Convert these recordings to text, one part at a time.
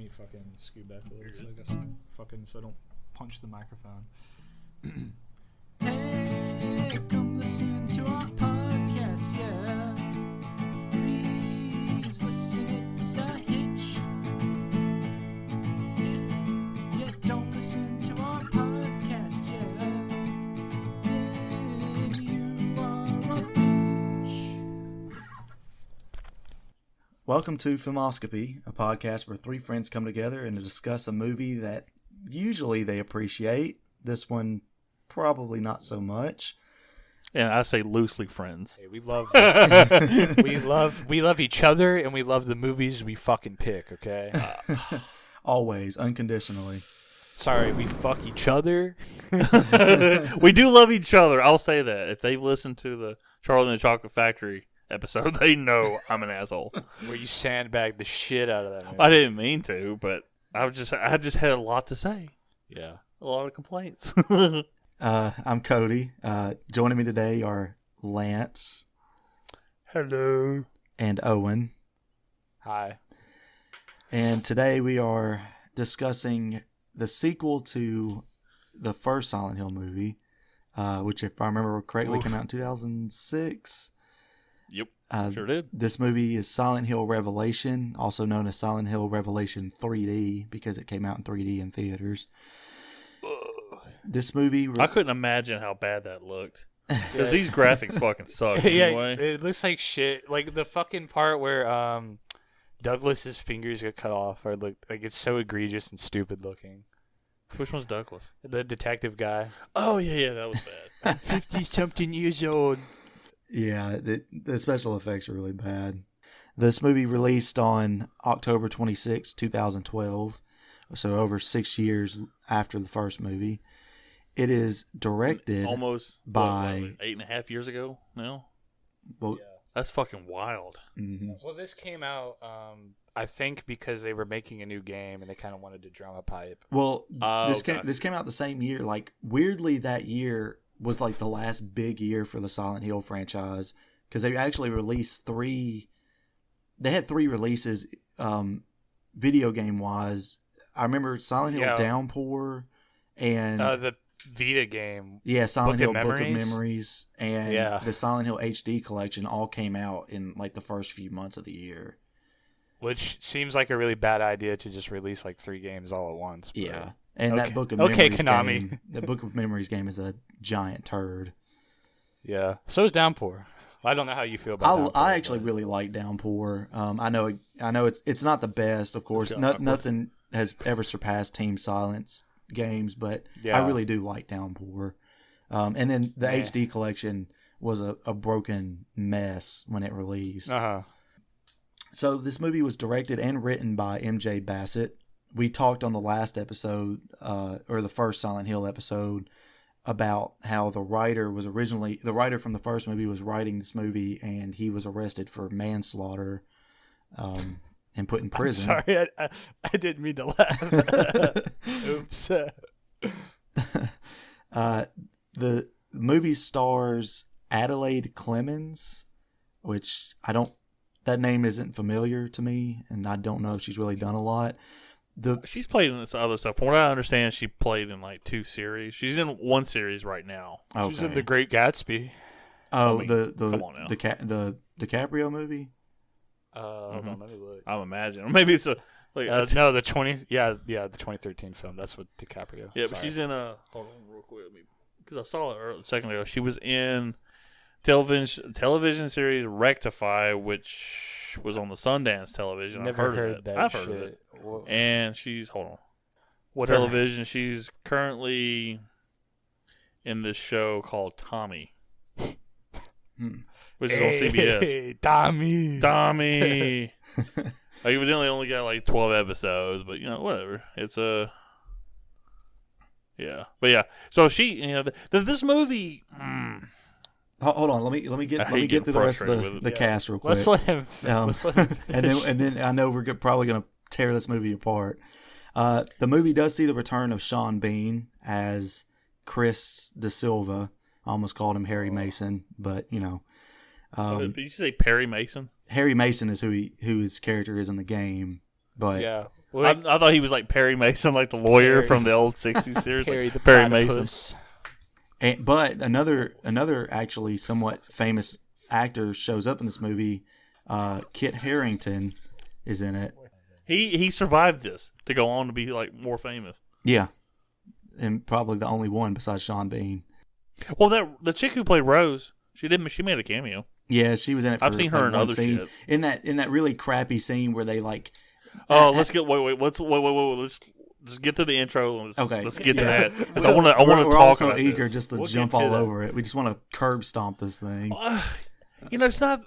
me fucking scoot back a little so I guess so I don't punch the microphone. Hey, come listen to our podcast, yeah. Please listen, it's a hitch. If you don't listen to our podcast, yeah, then you are a bitch. Welcome to Filmoscopy, a podcast where three friends come together and discuss a movie that usually they appreciate. This one, probably not so much. And I say loosely friends. Hey, we love we love each other, and we love the movies we fucking pick. Okay. Always, unconditionally. Sorry, we fuck each other. We do love each other. I'll say that. If they've listened to the Charlie and the Chocolate Factory episode, they know I'm an asshole. Where you sandbag the shit out of that movie. I didn't mean to, but I just had a lot to say. Yeah. A lot of complaints. I'm Cody. Joining me today are Lance Hello. and Owen. Hi. And today we are discussing the sequel to the first Silent Hill movie, which, if I remember correctly, came out in 2006. Yep. Sure did. This movie is Silent Hill Revelation, also known as Silent Hill Revelation 3D, because it came out in 3D in theaters. This movie... I couldn't imagine how bad that looked. Because these graphics fucking suck anyway. Yeah, it looks like shit. Like the fucking part where Douglas's fingers get cut off, or like it's so egregious and stupid looking. Which one's Douglas? The detective guy. Oh, yeah, that was bad. 50-something years old. Yeah, the special effects are really bad. This movie released on October 26, 2012, so over 6 years after the first movie. It is directed almost by... 8.5 years ago now? Well, Yeah. That's fucking wild. mm-hmm. Well, this came out, I think, because they were making a new game and they kind of wanted to drum a pipe. Well, this okay. came out the same year. Like, weirdly, that year was like the last big year for the Silent Hill franchise, because they actually released three. They had three releases, video game wise. I remember Silent Hill Downpour and The Vita game. yeah, Silent Hill Book of Book of Memories? Memories and Yeah. the Silent Hill HD collection all came out in like the first few months of the year. Which seems like a really bad idea to just release like 3 games all at once. But Yeah. And Okay. that Book of Okay, Memories Konami. game, the Book of Memories game is a giant turd. Yeah. So is Downpour. I don't know how you feel about Downpour. I actually really like Downpour. I know it's not the best, of course. Nothing has ever surpassed Team Silence games, but Yeah. I really do like Downpour. And then the HD collection was a broken mess when it released. Uh-huh. So this movie was directed and written by MJ Bassett. We talked on the last episode, or the first Silent Hill episode, about how the writer from the first movie was writing this movie, and he was arrested for manslaughter and put in prison. Sorry, I didn't mean to laugh. Oops. The movie stars Adelaide Clemens, which that name isn't familiar to me, and I don't know if she's really done a lot. She's played in this other stuff. From what I understand, she played in like 2 series. She's in 1 series right now. Okay. She's in The Great Gatsby. Oh, I mean, the come on now. the DiCaprio movie. Hold on, let me look. I'm imagining. Maybe it's a like No, the 2013 film. That's with DiCaprio. yeah, but Sorry. she's in a hold on real quick because I saw it a second ago. She was in television series Rectify, which was on the Sundance television. Never I've heard that. I've shit. heard of it. What, And she's what television. She's currently in this show called Tommy, which is on CBS. Hey, Tommy. Tommy. I evidently only got like 12 episodes, but whatever. It's yeah, but yeah. So she, this movie. Hold on, let me get through the rest of the cast real quick. Let's let him. Let's let him and then I know we're probably gonna tear this movie apart. The movie does see the return of Sean Bean as Chris De Silva. I almost called him Harry Mason, but Did you say Perry Mason? Harry Mason is who his character is in the game. But Yeah. Well, I thought he was like Perry Mason, like the lawyer Perry. from the old '60s series. Perry like the Perry Mason. platypus. but another actually somewhat famous actor shows up in this movie. Kit Harington is in it. He survived this to go on to be like more famous. Yeah, and probably the only one besides Sean Bean. Well, the chick who played Rose, she made a cameo. Yeah, she was in it. For I've seen her like in one other scene. shit. In that really crappy scene where they like. Oh, let's get wait. Let's just get to the intro. And Okay. let's get to Yeah. that. 'Cause I want to We're talk all so about eager this. just to We'll jump get to all that. over it. We just want to curb stomp this thing. It's not.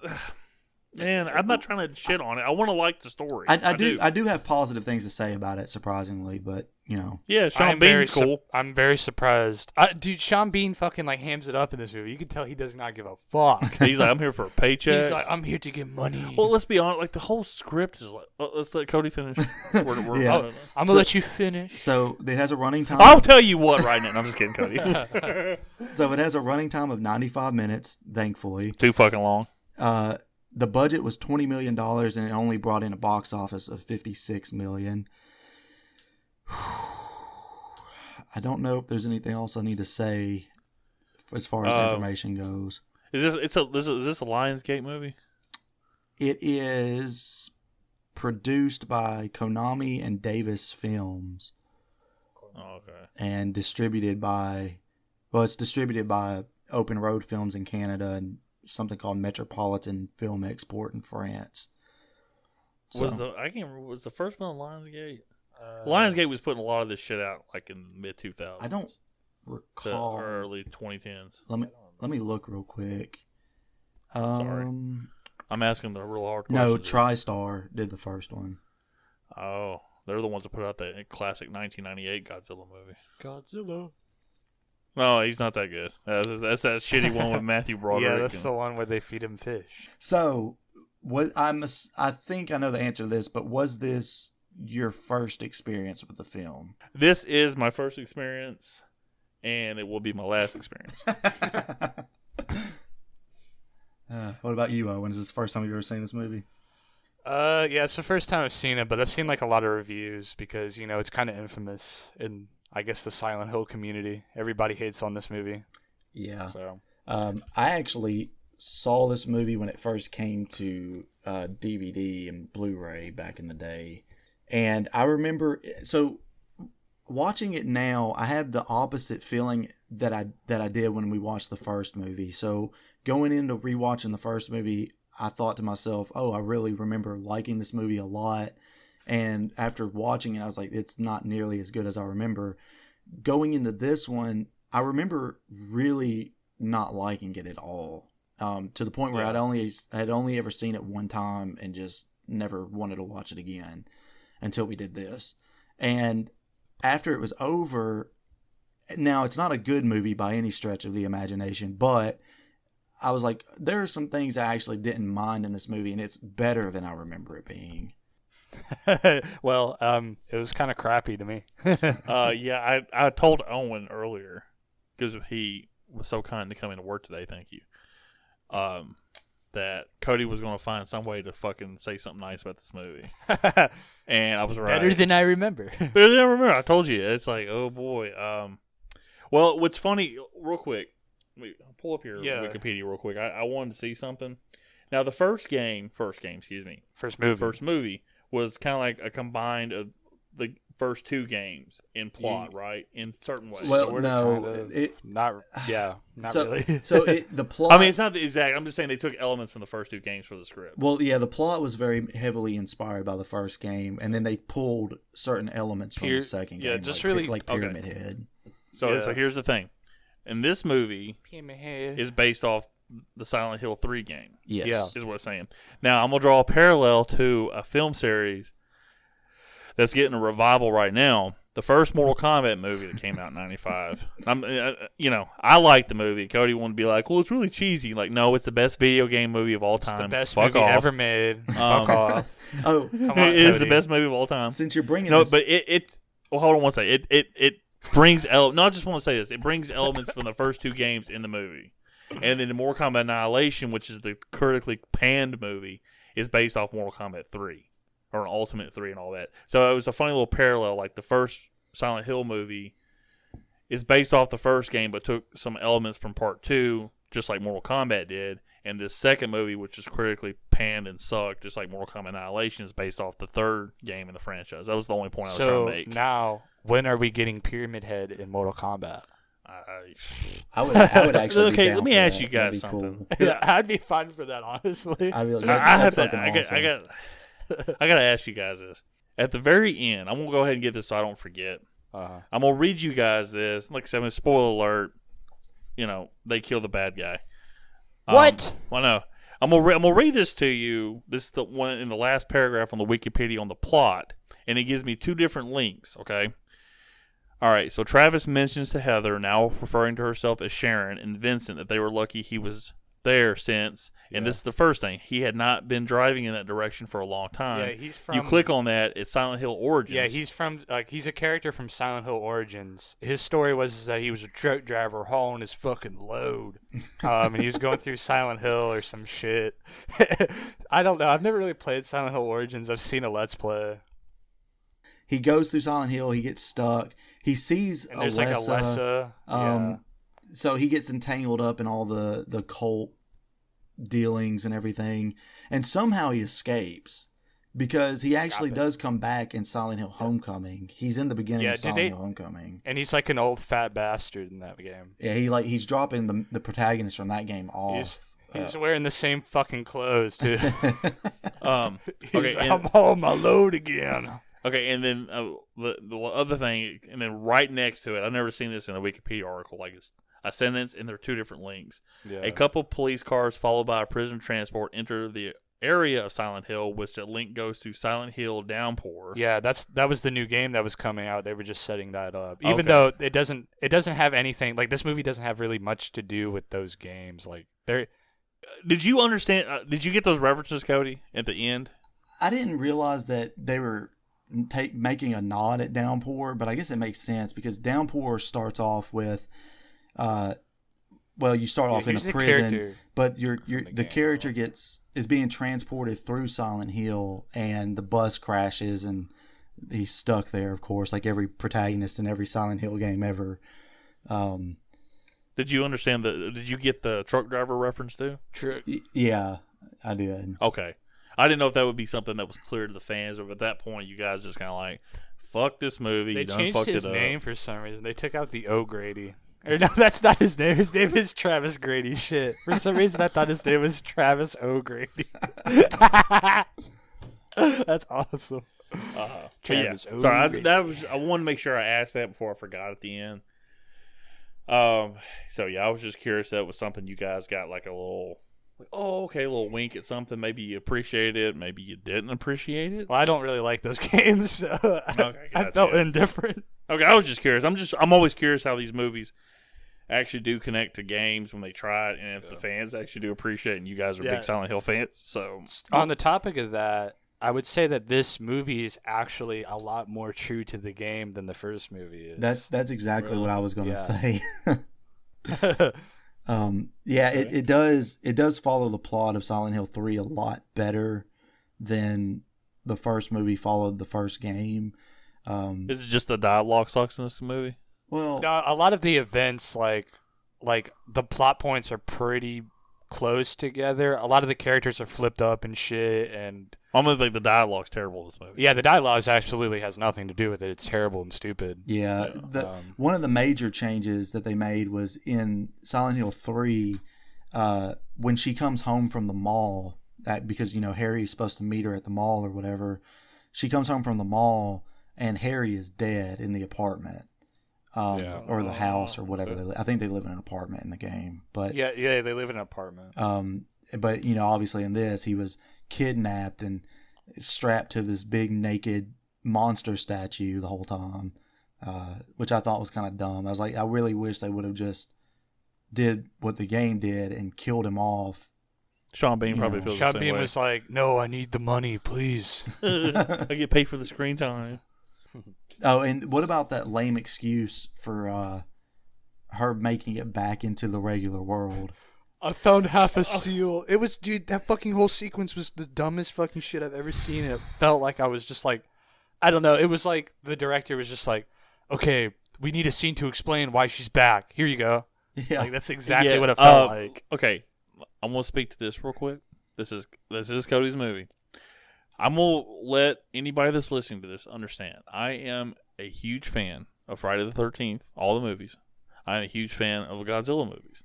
Man, I'm not trying to shit on it. I want to like the story. I do have positive things to say about it, surprisingly, but you know. Yeah, Sean I'm very Bean's cool. I'm very surprised. Dude, Sean Bean fucking like hams it up in this movie. You can tell he does not give a fuck. He's like, I'm here for a paycheck. He's like, I'm here to get money. Well, let's be honest. Like the whole script is like, let's let Cody finish. We're Yeah. I'm gonna let you finish. So it has a running time. I'll tell you what right now. No, I'm just kidding, Cody. So it has a running time of 95 minutes. Thankfully, Too fucking long. the budget was $20 million, and it only brought in a box office of $56 million. I don't know if there's anything else I need to say as far as information goes. Is this a Lionsgate movie? It is produced by Konami and Davis Films Oh, okay. and distributed by, it's distributed by Open Road Films in Canada and something called Metropolitan Film Export in France. So, I can't remember. Was the first one on Lionsgate? Lionsgate was putting a lot of this shit out like in mid 2000s. I don't recall. Early 2010s. Let me look real quick. Sorry. I'm asking the real hard No, questions. TriStar did the first one. Oh, they're the ones that put out that classic 1998 Godzilla movie. Godzilla. No, he's not that good. That's that shitty one with Matthew Broderick. Yeah, that's and- the one where they feed him fish. So, I think I know the answer to this, but was this your first experience with the film? This is my first experience, and it will be my last experience. What about you, Owen? Is this the first time you've ever seen this movie? Yeah, it's the first time I've seen it, but I've seen like a lot of reviews because it's kind of infamous in I guess the Silent Hill community. Everybody hates on this movie. Yeah. So I actually saw this movie when it first came to DVD and Blu-ray back in the day, and I remember watching it now. I have the opposite feeling that I did when we watched the first movie. So going into rewatching the first movie, I thought to myself, "Oh, I really remember liking this movie a lot." And after watching it, I was like, "It's not nearly as good as I remember." Going into this one, I remember really not liking it at all. To the point where I'd only ever seen it one time and just never wanted to watch it again until we did this. And after it was over, now it's not a good movie by any stretch of the imagination, but I was like, there are some things I actually didn't mind in this movie, and it's better than I remember it being. well, it was kind of crappy to me. Yeah, I told Owen earlier because he was so kind to come into work today. Thank you. That Cody was going to find some way to fucking say something nice about this movie, and I was right. Better than I remember. Better than I remember. I told you. It's like, oh boy. Well, what's funny, real quick. Pull up your Wikipedia real quick. I wanted to see something. Now, the first movie was kind of like a combined of the first two games in plot, right? In certain ways. Well, Sort no, of, not really. So the plot. I mean, it's not the exact. I'm just saying they took elements in the first two games for the script. Well, yeah, the plot was very heavily inspired by the first game, and then they pulled certain elements from the second game. just like, really- like Pyramid Head. So here's the thing. And this movie is is based off the Silent Hill 3 game. Yes. Yeah. Is what it's saying. Now, I'm going to draw a parallel to a film series that's getting a revival right now. The first Mortal Kombat movie that came out in 95. I like the movie. Cody wanted to be like, well, it's really cheesy. Like, no, it's the best video game movie of all time. It's the best Fuck movie off. ever made. Fuck off. Oh, Come on, It is the Cody. best movie of all time. since you're bringing No, this, but well, hold on one second. It brings no, I just want to say this. It brings elements from the first two games in the movie, and then the Mortal Kombat Annihilation, which is the critically panned movie, is based off Mortal Kombat 3. or an Ultimate 3 and all that. So it was a funny little parallel. Like the first Silent Hill movie is based off the first game, but took some elements from Part 2, just like Mortal Kombat did. And this second movie, which is critically panned and sucked, just like Mortal Kombat Annihilation, is based off the third game in the franchise. That was the only point I was trying to make. So now, when are we getting Pyramid Head in Mortal Kombat? I would actually. Okay, be down let me for ask that. you guys That'd be something. cool. Yeah, I'd be fine for that, honestly. I'd be like, I that's have to. fucking awesome. I gotta ask you guys this. At the very end, I'm gonna go ahead and get this so I don't forget. I'm gonna read you guys this. Like I said, spoiler alert. You know, they kill the bad guy. What? I know. I'm gonna read this to you. This is the one in the last paragraph on the Wikipedia on the plot, and it gives me two different links. Okay. All right. So Travis mentions to Heather, now referring to herself as Sharon, and Vincent that they were lucky he was there since. And this is the first thing. He had not been driving in that direction for a long time. Yeah, he's from. You click on that. It's Silent Hill Origins. Yeah, he's a character from Silent Hill Origins. His story was that he was a truck driver hauling his fucking load, and he was going through Silent Hill or some shit. I don't know. I've never really played Silent Hill Origins. I've seen a Let's Play. He goes through Silent Hill. He gets stuck. He sees And there's Alessa. yeah. So he gets entangled up in all the cult dealings and everything, and somehow he escapes because he actually does come back in Silent Hill Homecoming. He's in the beginning of Silent Hill Homecoming, and he's like an old fat bastard in that game. Yeah, he's dropping the protagonist from that game off. He's wearing the same fucking clothes too. Okay, I'm hauling my load again. Okay, and then the other thing, and then right next to it, I've never seen this in a Wikipedia article. Like it's a sentence, and there are two different links. Yeah. A couple police cars followed by a prison transport enter the area of Silent Hill, which the link goes to Silent Hill Downpour. Yeah, that was the new game that was coming out. They were just setting that up, even though it doesn't have anything. Like this movie doesn't have really much to do with those games. Like they're. Did you understand? Did you get those references, Cody, at the end? I didn't realize that they were making a nod at Downpour, but I guess it makes sense because Downpour starts off with. You start off in a prison, but the character is being transported through Silent Hill, and the bus crashes, and he's stuck there. Of course, like every protagonist in every Silent Hill game ever. Did you understand Did you get the truck driver reference too? True. Yeah, I did. Okay, I didn't know if that would be something that was clear to the fans, or at that point, you guys just kind of like, fuck this movie. They you done changed fucked his it up. name for some reason. They took out the O'Grady. Or no, that's not his name. His name is Travis Grady. Shit. For some reason, I thought his name was Travis O'Grady. That's awesome. Travis O'Grady. Sorry, I wanted to make sure I asked that before I forgot at the end. So yeah, I was just curious if that was something you guys got like a little, a little wink at something. Maybe you appreciate it, maybe you didn't appreciate it. Well, I don't really like those games, so I felt indifferent. Okay, I was just curious. I'm always curious how these movies actually do connect to games when they try it, and if the fans actually do appreciate it, and you guys are big Silent Hill fans. So on the topic of that, I would say that this movie is actually a lot more true to the game than the first movie is. That's exactly what I was going to say. It does follow the plot of Silent Hill 3 a lot better than the first movie followed the first game. Is it just the dialogue sucks in this movie? Well, no, a lot of the events, like the plot points are pretty close together. A lot of the characters are flipped up and shit, and almost like the dialogue's terrible in this movie. Yeah, the dialogue absolutely has nothing to do with it. It's terrible and stupid. Yeah, one of the major changes that they made was in Silent Hill 3, when she comes home from the mall, because Harry's supposed to meet her at the mall or whatever. She comes home from the mall and Harry is dead in the apartment. Or the house or whatever. I think they live in an apartment in the game. But yeah, they live in an apartment. But obviously in this he was kidnapped and strapped to this big naked monster statue the whole time, which I thought was kind of dumb. I was like, I really wish they would have just did what the game did and killed him off. Sean Bean probably feels the same way. Sean Bean was like, "No, I need the money, please. I get paid for the screen time." Oh, and what about that lame excuse for her making it back into the regular world? I found half a seal. It was, dude, that fucking whole sequence was the dumbest fucking shit I've ever seen. And it felt like I was just like, I don't know. It was like the director was just like, okay, we need a scene to explain why she's back. Here you go. Yeah. Like, that's exactly what it felt like. Okay, I'm gonna speak to this real quick. This is Cody's movie. I'm gonna let anybody that's listening to this understand. I am a huge fan of Friday the 13th, all the movies. I'm a huge fan of the Godzilla movies.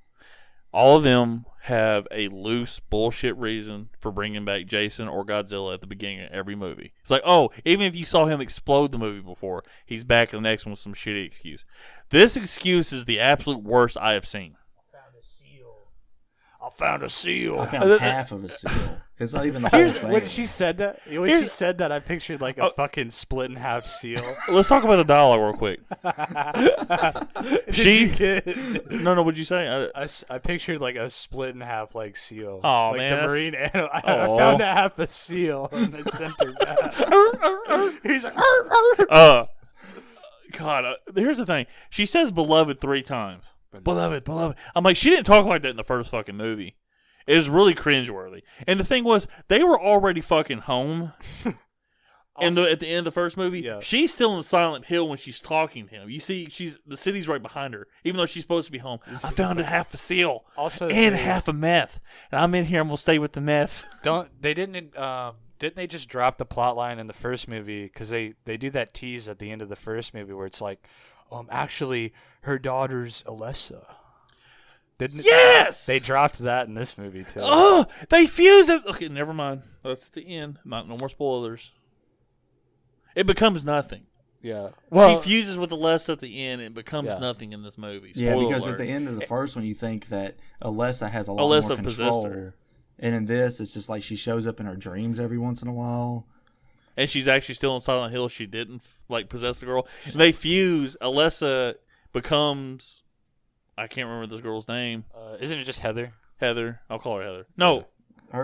All of them have a loose bullshit reason for bringing back Jason or Godzilla at the beginning of every movie. It's like, oh, even if you saw him explode the movie before, he's back in the next one with some shitty excuse. This excuse is the absolute worst I have seen. I found a seal. I found half of a seal. It's not even the whole thing. When she said that, I pictured like a fucking split in half seal. Let's talk about the dialogue real quick. No, what'd you say? I pictured like a split in half like seal. Oh, like man, the marine animal. I found a half a seal and then sent her back. He's like, God, here's the thing. She says beloved 3 times. Beloved. I'm like, she didn't talk like that in the first fucking movie. It was really cringeworthy. And the thing was, they were already fucking home. And at the end of the first movie, she's still in Silent Hill when she's talking to him. You see, the city's right behind her, even though she's supposed to be home. I found half a seal, and half a meth, and I'm in here. I'm gonna stay with the meth. Didn't they just drop the plot line in the first movie? Because they do that tease at the end of the first movie where it's like, actually, her daughter's Alessa. Yes! They dropped that in this movie, too. Oh, they fuse it. Okay, never mind. That's at the end. No more spoilers. It becomes nothing. Yeah. Well, she fuses with Alessa at the end and becomes nothing in this movie. Spoiler because alert. At the end of the first one, you think that Alessa has a lot more control. And in this, it's just like she shows up in her dreams every once in a while. And she's actually still in Silent Hill. She didn't possess the girl. And they fuse. Alessa becomes, I can't remember this girl's name. Isn't it just Heather? Heather. I'll call her Heather. No,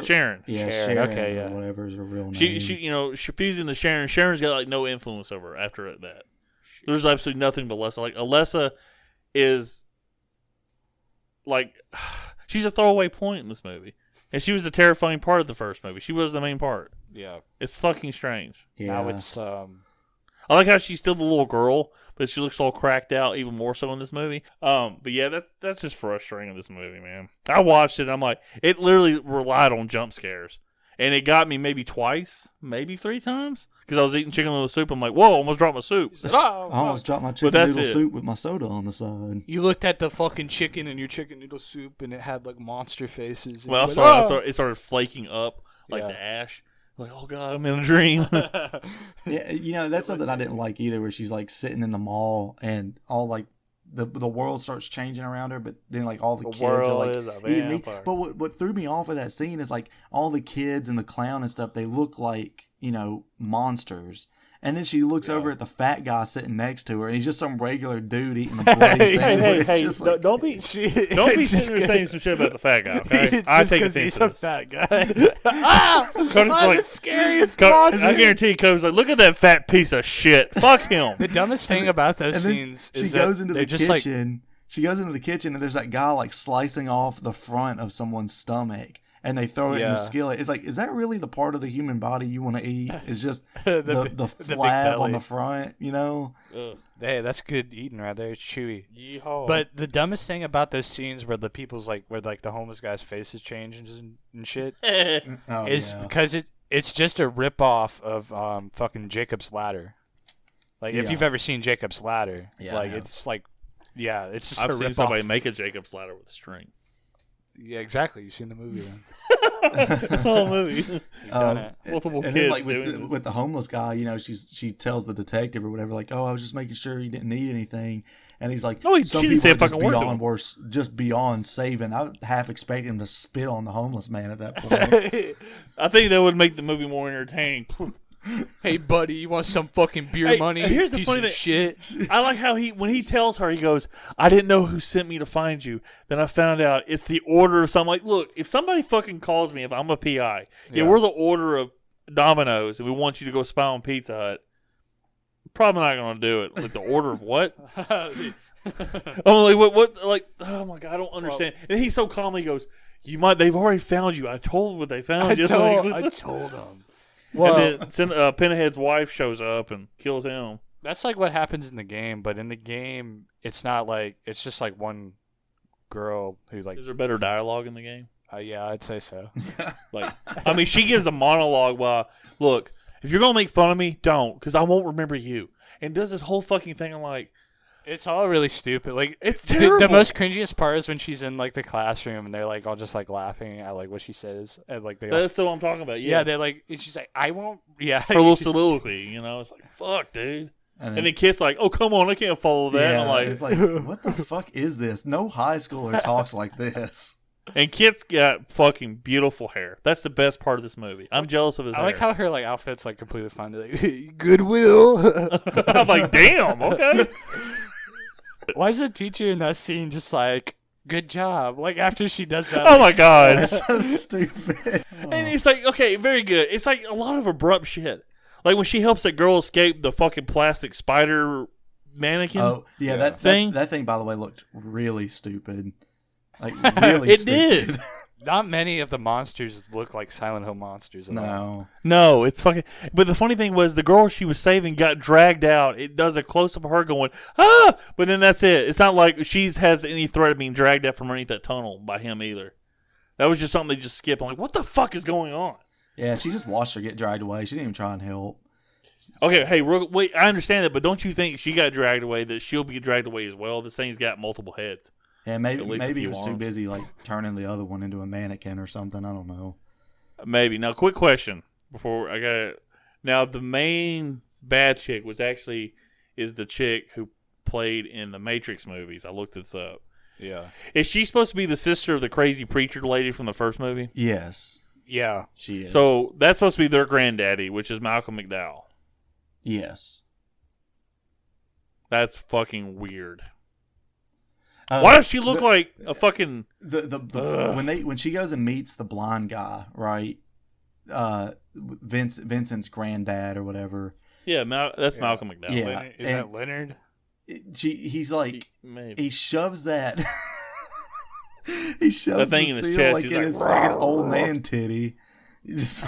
Sharon. Yeah, Sharon. Okay, yeah. Whatever is her real name. She fusing the Sharon. Sharon's got like no influence over her after that. There's absolutely nothing but Alessa. Like Alessa is like she's a throwaway point in this movie. And she was the terrifying part of the first movie. She was the main part. Yeah. It's fucking strange. Yeah. Now it's I like how she's still the little girl, but she looks all cracked out even more so in this movie. But yeah, that's just frustrating in this movie, man. I watched it and I'm like, it literally relied on jump scares. And it got me maybe twice, maybe 3 times. Because I was eating chicken noodle soup. I'm like, whoa, almost dropped my soup. I almost dropped my chicken noodle soup with my soda on the side. You looked at the fucking chicken in your chicken noodle soup and it had like monster faces. Well, it started flaking up like the ash. I'm like, oh God, I'm in a dream. Yeah, that's something I didn't like either, where she's like sitting in the mall and all like the world starts changing around her, but then like all the kids are like eating meat. But what threw me off of that scene is like all the kids and the clown and stuff, they look like, monsters. And then she looks over at the fat guy sitting next to her, and he's just some regular dude eating a bloody sandwich. Don't be sitting there saying some shit about the fat guy, okay? I take offense. He's a fat guy. Cody's like the scariest monster. I guarantee you, Cody's like, look at that fat piece of shit. Fuck him. The dumbest thing about those scenes is she goes into the kitchen. She goes into the kitchen, and there's that guy like slicing off the front of somene's stomach. And they throw it in the skillet. It's like, is that really the part of the human body you want to eat? It's just the flab on the front, Hey, that's good eating right there. It's chewy. Yeehaw. But the dumbest thing about those scenes where the people's where the homeless guy's faces change and shit is because it's just a ripoff of fucking Jacob's Ladder. Like if you've ever seen Jacob's Ladder, it's like, it's just I've a seen ripoff. somebody make a Jacob's Ladder with a string. Yeah, exactly. You've seen the movie then. It's a whole movie. You've done it. Multiple and kids then, with the homeless guy, she tells the detective or whatever, like, oh, I was just making sure he didn't need anything. And he's like, no, some people are just beyond saving. I half expect him to spit on the homeless man at that point. I think that would make the movie more entertaining. Hey, buddy, you want some fucking beer money? Here's the funny thing. Shit. I like how when he tells her, he goes, I didn't know who sent me to find you. Then I found out it's the order of something. Like, look, if somebody fucking calls me, if I'm a PI, we're the order of Domino's, and we want you to go spy on Pizza Hut, probably not going to do it. Like, the order of what? I'm like, what? Like, oh my god, I don't understand. And he's so calmly goes, they've already found you. I told them what they found you. I told him. Well, and then Pinhead's wife shows up and kills him. That's like what happens in the game, but in the game, it's not like it's just like one girl who's like. Is there better dialogue in the game? Yeah, I'd say so. Like, I mean, she gives a monologue while, look, if you're gonna make fun of me, don't, because I won't remember you. And does this whole fucking thing. I'm like, it's all really stupid. Like, it's terrible. The most cringiest part is when she's in like the classroom and they're like all just like laughing at like what she says and like that's what I'm talking about. Yeah, they're like, and she's like, I won't. Yeah, her little soliloquy. You know, it's like, fuck, dude. And then Kit's like, oh, come on, I can't follow that. Yeah, I'm like, it's like, what the fuck is this? No high schooler talks like this. And Kit's got fucking beautiful hair. That's the best part of this movie. I'm jealous of his hair. I like how her like outfit's like completely fun. Like, Goodwill. I'm like, damn, okay. Why is the teacher in that scene just like, good job? Like after she does that. Oh my god, that's so stupid. And it's like, okay, very good. It's like a lot of abrupt shit. Like when she helps that girl escape the fucking plastic spider mannequin. Oh yeah, that thing. That thing, by the way, looked really stupid. Like really, it stupid. did. Not many of the monsters look like Silent Hill monsters at all. No, it's fucking. But the funny thing was, the girl she was saving got dragged out. It does a close up of her going, ah! But then that's it. It's not like she has any threat of being dragged out from underneath that tunnel by him either. That was just something they just skipped. I'm like, what the fuck is going on? Yeah, she just watched her get dragged away. She didn't even try and help. Okay, hey, wait, I understand that, but don't you think she got dragged away, that she'll be dragged away as well? This thing's got multiple heads. Yeah, maybe he was too busy like turning the other one into a mannequin or something. I don't know. Maybe. Now, quick question before I got it. Now, the main bad chick is the chick who played in the Matrix movies. I looked this up. Yeah. Is she supposed to be the sister of the crazy preacher lady from the first movie? Yes. Yeah. She is. So that's supposed to be their granddaddy, which is Malcolm McDowell. Yes. That's fucking weird. Why does she look like a fucking when she goes and meets the blind guy, right? Vincent's granddad or whatever. Yeah, that's Malcolm McDowell. Yeah, is that Leonard? He's like Maybe. he shoves that. He shoves that thing the in his seal chest. like He's in like, his fucking old man titty. He just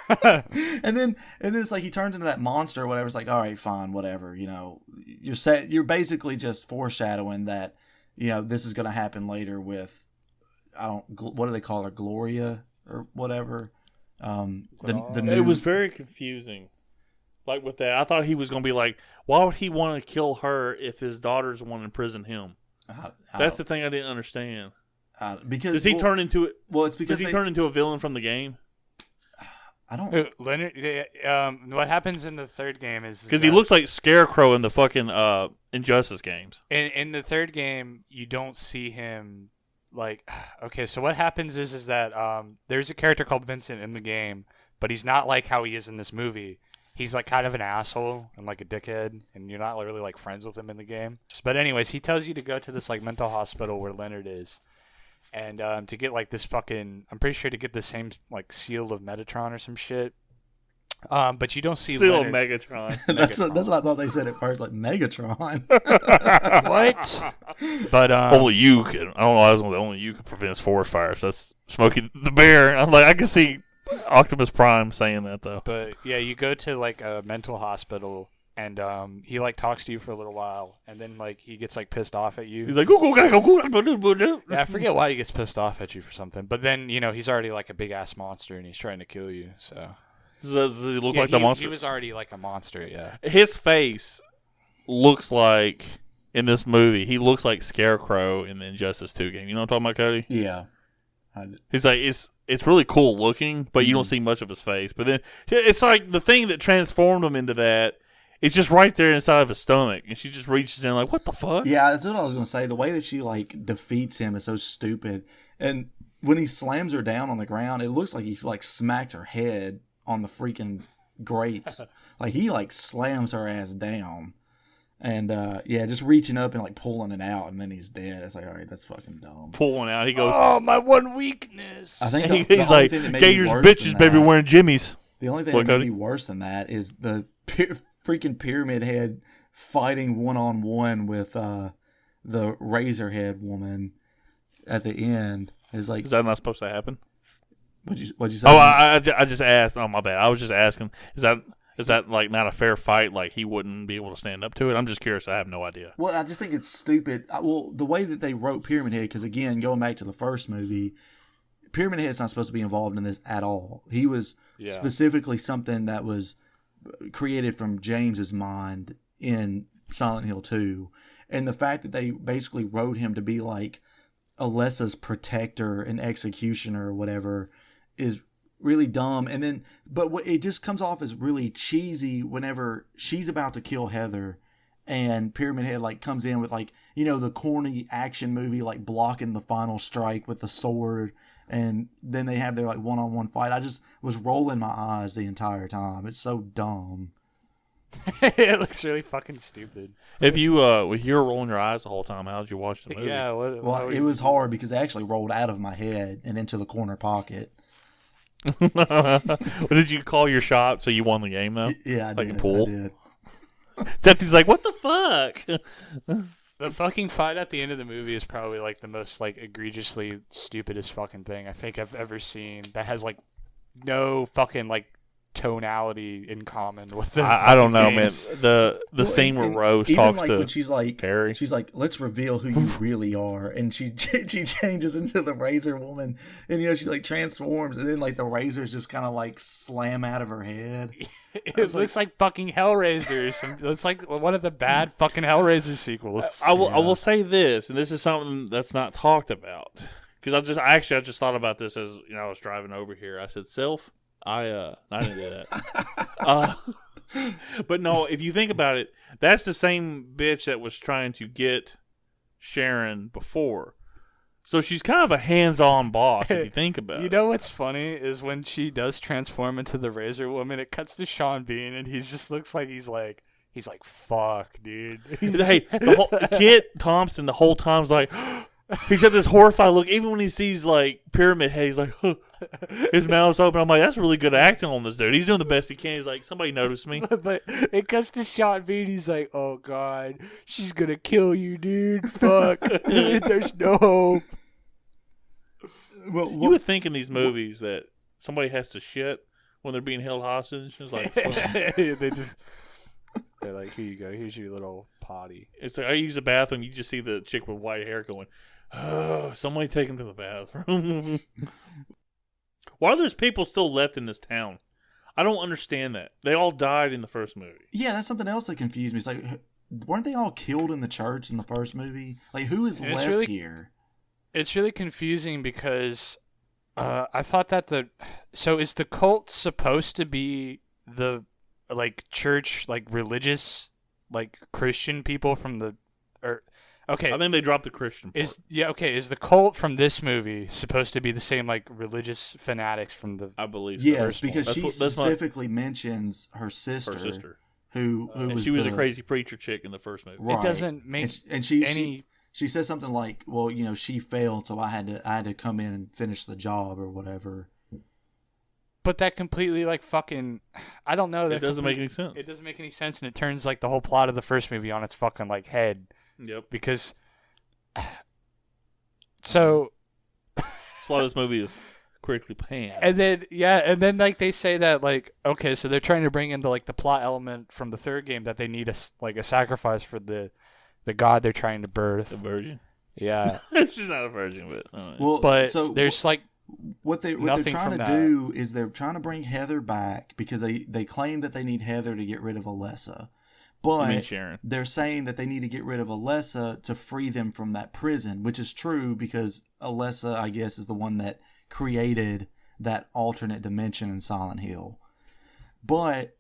and then it's like he turns into that monster or whatever. It's like, all right, fine, whatever. You know, you're basically just foreshadowing that, you know, this is going to happen later with, what do they call her, Gloria or whatever. It was very confusing. Like with that, I thought he was going to be like, why would he want to kill her if his daughter's the one to imprison him? That's the thing I didn't understand. Because does he turn into it? Well, it's because does he turn into a villain from the game? I don't. Leonard. What happens in the third game is because he looks like Scarecrow in the fucking Injustice games. In the third game, you don't see him like. Okay, so what happens is that there's a character called Vincent in the game, but he's not like how he is in this movie. He's like kind of an asshole and like a dickhead, and you're not really like friends with him in the game. But anyways, he tells you to go to this like mental hospital where Leonard is. And to get like this fucking, I'm pretty sure to get the same like seal of Metatron or some shit. But you don't see seal Leonard. of Megatron. That's what I thought they said at first, like Megatron. What? But only you can. I don't know. I was only you can prevent forest fires. That's Smokey the Bear. I'm like, I can see Optimus Prime saying that though. But yeah, you go to like a mental hospital. And he like talks to you for a little while, and then like he gets like pissed off at you. He's like, go. Yeah, I forget why he gets pissed off at you for something. But then he's already like a big ass monster, and he's trying to kill you. So does he look like the monster? He was already like a monster. Yeah. His face looks like in this movie. He looks like Scarecrow in the Injustice 2 game. You know what I'm talking about, Cody? Yeah. He's like it's really cool looking, but you don't see much of his face. But then it's like the thing that transformed him into that. It's just right there inside of his stomach, and she just reaches in like, what the fuck? Yeah, that's what I was going to say. The way that she, like, defeats him is so stupid. And when he slams her down on the ground, it looks like he, like, smacked her head on the freaking grates. Like, he, like, slams her ass down. And, just reaching up and, like, pulling it out, and then he's dead. It's like, all right, that's fucking dumb. Pulling out. He goes, oh, my one weakness. I think he's like, Gators bitches, baby, wearing jimmies. The only thing that made me worse than that is the freaking Pyramid Head fighting one-on-one with the Razorhead woman at the end is like. Is that not supposed to happen? What'd you say? Oh, I just asked. Oh, my bad. I was just asking. Is that like not a fair fight? Like he wouldn't be able to stand up to it? I'm just curious. I have no idea. Well, I just think it's stupid. Well, the way that they wrote Pyramid Head, because again, going back to the first movie, Pyramid Head's not supposed to be involved in this at all. He was specifically something that was created from James's mind in Silent Hill 2. And the fact that they basically wrote him to be like Alessa's protector and executioner or whatever is really dumb. And then, but it just comes off as really cheesy whenever she's about to kill Heather and Pyramid Head like comes in with like, you know, the corny action movie, like blocking the final strike with the sword. And then they have their like one-on-one fight. I just was rolling my eyes the entire time. It's so dumb. It looks really fucking stupid. If you were rolling your eyes the whole time, how did you watch the movie? Yeah. Well, it was hard because they actually rolled out of my head and into the corner pocket. Did you call your shot so you won the game though? Yeah, I like did. a pool? I did. Deputy's like, what the fuck? The fucking fight at the end of the movie is probably like the most like egregiously stupidest fucking thing I think I've ever seen. That has like no fucking like tonality in common with the. I don't know, games. man. The scene where Rose even talks like to when she's like, Perry. she's like, let's reveal who you really are, and she changes into the Razor Woman, and you know she like transforms, and then like the razors just kind of like slam out of her head. It looks like fucking Hellraiser. It's like one of the bad fucking Hellraiser sequels. I will say this, and this is something that's not talked about, because I just thought about this as I was driving over here. I said, "Self, I didn't do that." But no, if you think about it, that's the same bitch that was trying to get Sharon before. So she's kind of a hands-on boss if you think about it. You know what's funny is when she does transform into the Razor Woman, it cuts to Sean Bean, and he just looks like he's like, fuck, dude. Hey, Kit Thompson the whole time's like, he's got this horrified look. Even when he sees like Pyramid Head, he's like, huh. His mouth's open. I'm like, that's really good acting on this dude. He's doing the best he can. He's like, somebody noticed me. But it cuts to Sean Bean. He's like, oh god, she's gonna kill you, dude. Fuck. There's no hope. Well, You would think in these movies that somebody has to shit when they're being held hostage. It's like, they're like, here you go. Here's your little potty. it's like I use the bathroom. You just see the chick with white hair going, oh, somebody take him to the bathroom. Why are there people still left in this town? I don't understand that. They all died in the first movie. yeah, that's something else that confused me. It's like, weren't they all killed in the church in the first movie? Like, who is It's left really- here? It's really confusing because I thought that so is the cult supposed to be the like church, like religious, like Christian people from the okay. I think they dropped the Christian part. Is the cult from this movie supposed to be the same like religious fanatics from the I believe. Yes, so. because she that's specifically mentions her sister, her sister. who was She was a the- crazy preacher chick in the first movie. Right. It doesn't make and she any. she says something like, well, she failed, so I had to come in and finish the job or whatever. But that completely like fucking, I don't know. It That doesn't make any sense. It doesn't make any sense, and it turns like the whole plot of the first movie on its fucking like head. Yep. Because, so, That's why this movie is critically panned. and then like they say that like okay, so they're trying to bring into like the plot element from the third game that they need a sacrifice for the god they're trying to birth. The virgin. Yeah. She's not a virgin, but Well, But so there's like what they're nothing trying from to that. do is they're trying to bring Heather back because they claim that they need Heather to get rid of Alessa, I mean but Sharon. they're saying that they need to get rid of Alessa to free them from that prison, which is true because Alessa, I guess, is the one that created that alternate dimension in Silent Hill. But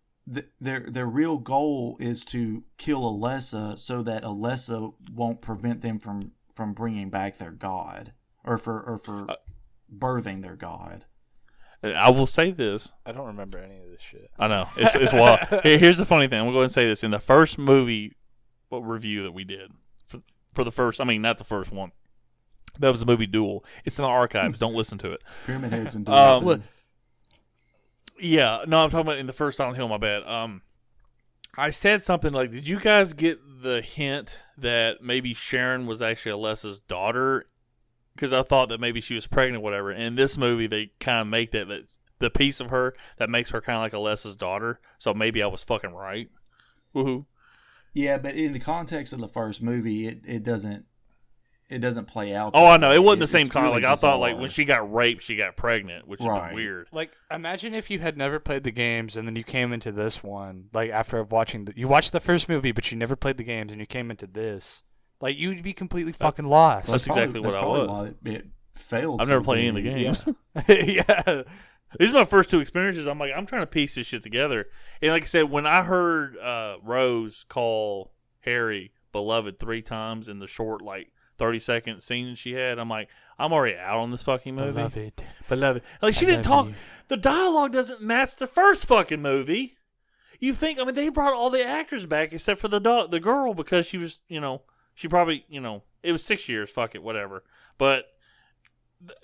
their real goal is to kill Alessa so that Alessa won't prevent them from bringing back their god or for birthing their god. I will say this. I don't remember any of this shit. I know it's wild. Here's the funny thing. I'm going to go ahead and say this. In the first movie review that we did for the first, I mean not the first one. That was the movie Duel. It's in the archives. Don't listen to it. Pyramid Heads and Yeah, no, I'm talking about in the first Silent Hill. My bad. I said something like, "Did you guys get the hint that maybe Sharon was actually Alessa's daughter?" Because I thought that maybe she was pregnant, or whatever. And in this movie, they kind of make that the piece of her that makes her kind of like Alessa's daughter. So maybe I was fucking right. Woohoo! Yeah, but in the context of the first movie, it doesn't play out. Oh, I know. It wasn't the same it's kind. really Like I thought, like bizarre. when she got raped, she got pregnant, which Right. is weird. Like, imagine if you had never played the games and then you came into this one. Like, after watching you watched the first movie, but you never played the games, and you came into this. Like, you'd be completely fucking lost. That's exactly what I probably was. Why it failed. I've so never played any of the big. games. Yeah. These are my first two experiences. I'm like, I'm trying to piece this shit together. And like I said, when I heard Rose call Harry beloved 3 times in the short, like, 30-second scene she had, I'm like, I'm already out on this fucking movie. Beloved. Like, she didn't talk. The dialogue doesn't match the first fucking movie. You think, I mean, they brought all the actors back except for the girl because she was, she probably, it was 6 years, fuck it, whatever. But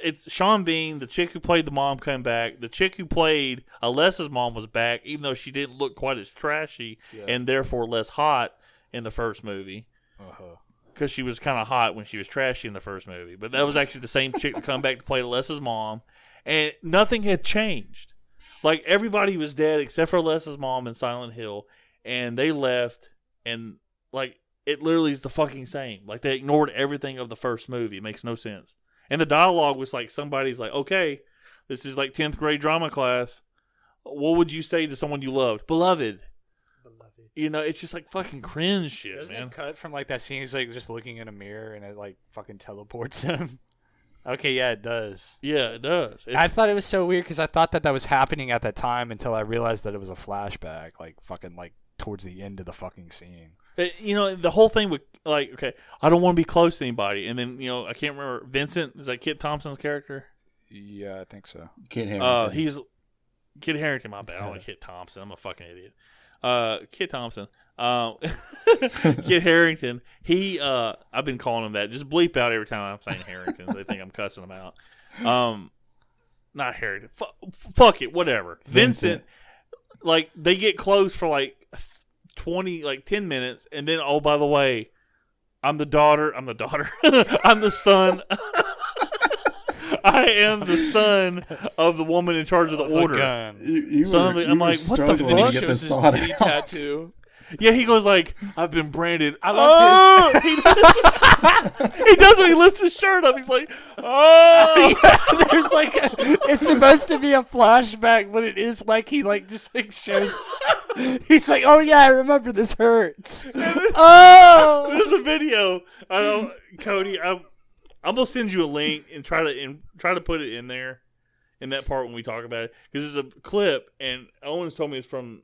it's Sean Bean, the chick who played the mom, came back. The chick who played Alessa's mom was back, even though she didn't look quite as trashy and therefore less hot in the first movie. Because she was kind of hot when she was trashy in the first movie. But that was actually the same chick to come back to play Alessa's mom. And nothing had changed. Like, everybody was dead except for Alessa's mom in Silent Hill. And they left. And, like, it literally is the fucking same. Like, they ignored everything of the first movie. It makes no sense. And the dialogue was like, somebody's like, okay, this is like 10th grade drama class. What would you say to someone you loved? Beloved. It's just like fucking cringe shit, Doesn't man. it cut from like that scene? He's like just looking in a mirror and it like fucking teleports him. Okay, yeah, it does. Yeah, it does. I thought it was so weird because I thought that was happening at that time until I realized that it was a flashback, like fucking like towards the end of the fucking scene. The whole thing with like, okay, I don't want to be close to anybody, and then I can't remember. Vincent, is that Kit Thompson's character? Yeah, I think so. Kit Harington. He's Kit Harington. My bad. I don't like Kit Thompson. I'm a fucking idiot. Kit Thompson. Kit Harington. He. I've been calling him that. Just bleep out every time I'm saying Harrington. They think I'm cussing him out. Not Harrington. Fuck it. Whatever. Vincent. Like they get close for like 10 minutes, and then by the way, I'm the daughter. I'm the son. I am the son of the woman in charge of the order. I'm like, what the fuck? Get this His thought titty out. tattoo. Yeah, he goes like, I've been branded. I love his. He does when he lifts his shirt up. He's like, oh. Yeah, there's like it's supposed to be a flashback, but it is like he like just like shows. He's like, oh yeah, I remember this hurts. Oh, There's a video. I don't, Cody. I'm gonna send you a link and try to put it in there, in that part when we talk about it, because there's a clip, and Owens told me it's from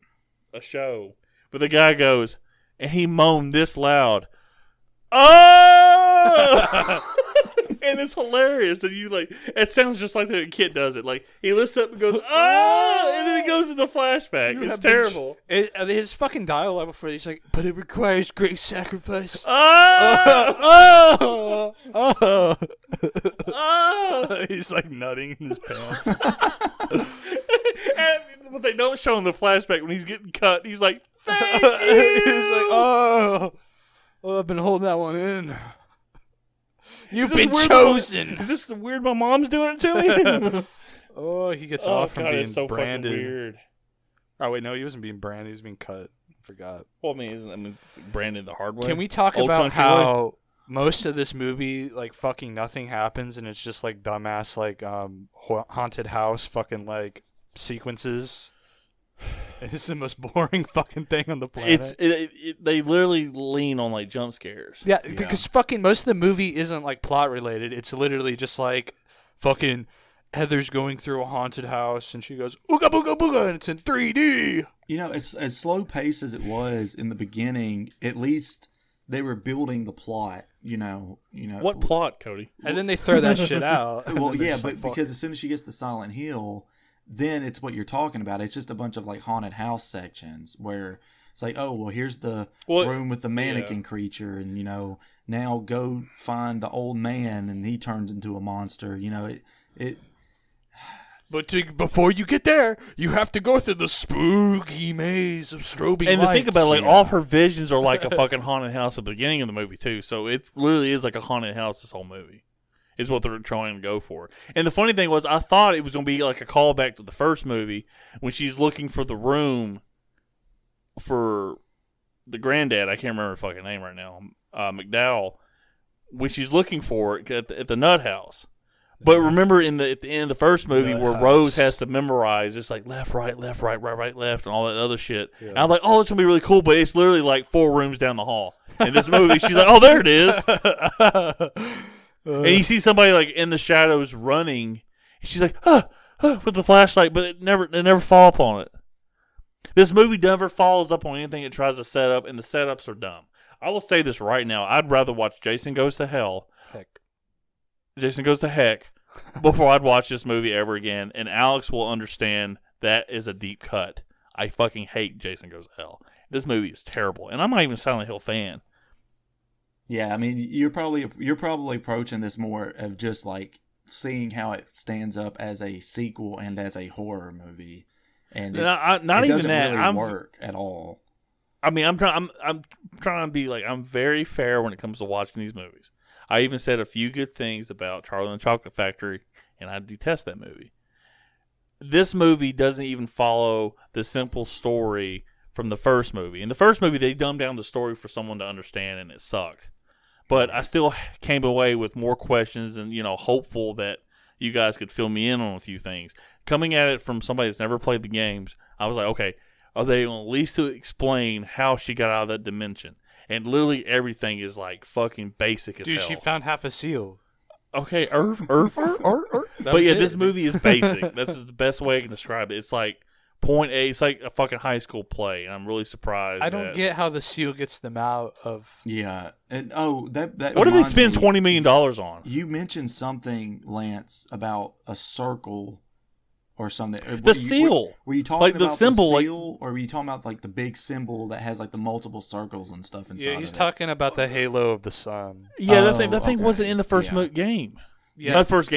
a show, but the guy goes and he moaned this loud, oh, and it's hilarious that you like. It sounds just like the kid does it. Like he lifts up and goes, oh, and then he goes into flashback. It's terrible. His fucking dialogue before he's like, but it requires great sacrifice. Oh, Oh. oh. He's like nutting in his pants. And what they don't show in the flashback when he's getting cut, he's like, thank you. He's like, oh, I've been holding that one in. You've been chosen. Is this the weird my mom's doing it to me? Oh, he gets off from being it's so branded. fucking weird. Oh wait, no, he wasn't being branded. He was being cut. I forgot. Well, it's branded the hard way. Can we talk Old about country how most of this movie, like, fucking nothing happens, and it's just like dumbass, like, haunted house fucking like sequences? It's the most boring fucking thing on the planet. They literally lean on like jump scares. Yeah, because fucking most of the movie isn't like plot related. It's literally just like fucking Heather's going through a haunted house and she goes ooga booga booga and it's in 3D. It's as slow paced as it was in the beginning. At least they were building the plot. What plot, Cody? And then they throw that shit out. Well, yeah, but because as soon as she gets to Silent Hill, then it's what you're talking about. It's just a bunch of like haunted house sections where it's like, oh, well, here's the room with the mannequin creature, and now go find the old man, and he turns into a monster. But before you get there, you have to go through the spooky maze of strobing And to think lights. about it, like all of her visions are like a fucking haunted house at the beginning of the movie too. So it literally is like a haunted house. This whole movie is what they're trying to go for. And the funny thing was, I thought it was going to be like a callback to the first movie when she's looking for the room for the granddad. I can't remember her fucking name right now. McDowell. When she's looking for it at the nut house. But remember at the end of the first movie where Rose has to memorize, it's like left, right, right, left, and all that other shit. Yeah. And I'm like, oh, it's going to be really cool, but it's literally like 4 rooms down the hall. In this movie, she's like, oh, there it is. And you see somebody like in the shadows running, and she's like, with the flashlight, but it never fall upon it. This movie never follows up on anything it tries to set up, and the setups are dumb. I will say this right now. I'd rather watch Jason Goes to Hell. Jason Goes to Heck before I'd watch this movie ever again. And Alex will understand that is a deep cut. I fucking hate Jason Goes to Hell. This movie is terrible. And I'm not even a Silent Hill fan. Yeah, I mean, you're probably approaching this more of just like seeing how it stands up as a sequel and as a horror movie. And it doesn't really work at all. I mean, I'm trying to be like, I'm very fair when it comes to watching these movies. I even said a few good things about Charlie and the Chocolate Factory, and I detest that movie. This movie doesn't even follow the simple story from the first movie. In the first movie, they dumbed down the story for someone to understand, and it sucked. But I still came away with more questions and, hopeful that you guys could fill me in on a few things. Coming at it from somebody that's never played the games, I was like, okay, are they at least to explain how she got out of that dimension? And literally everything is like fucking basic as hell. Dude, she found half a seal. Okay, But yeah, this movie is basic. That's the best way I can describe it. It's like point A. It's like a fucking high school play. And I'm really surprised. I don't get how the seal gets them out of. Yeah, and that. What did they spend $20 million on? You mentioned something, Lance, about a circle. Or something. The seal. Were you talking like about the symbol, the seal, or were you talking about like the big symbol that has like the multiple circles and stuff inside? Yeah, he's talking about the halo of the sun. Yeah, that thing wasn't in the first game. Yeah, not first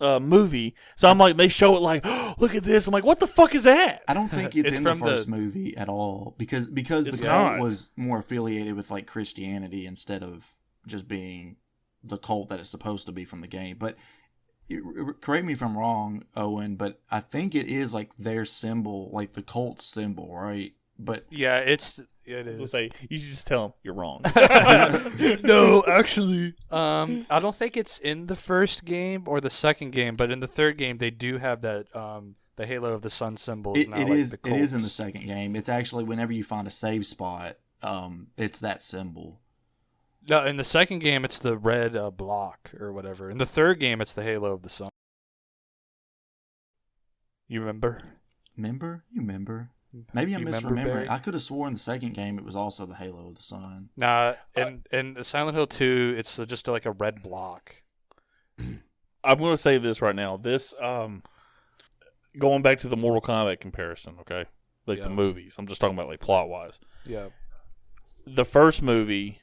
movie. So I'm like, they show it like, oh, look at this. I'm like, what the fuck is that? I don't think it's in the first movie at all because the cult was more affiliated with like Christianity instead of just being the cult that it's supposed to be from the game, but. Correct me if I'm wrong, Owen, but I think it is like their symbol, like the cult symbol, right? But yeah, it is. Say, you should just tell them you're wrong. No, actually, I don't think it's in the first game or the second game, but in the third game they do have that the halo of the sun symbol. It is in the second game. It's actually whenever you find a save spot, it's that symbol. No, in the second game, it's the red block or whatever. In the third game, it's the halo of the sun. You remember? You remember? Maybe I'm misremembering. I could have sworn the second game it was also the halo of the sun. Nah, in Silent Hill 2, it's just like a red block. I'm going to say this right now. This, going back to the Mortal Kombat comparison, okay? Like the movies. I'm just talking about like plot-wise. Yeah. The first movie...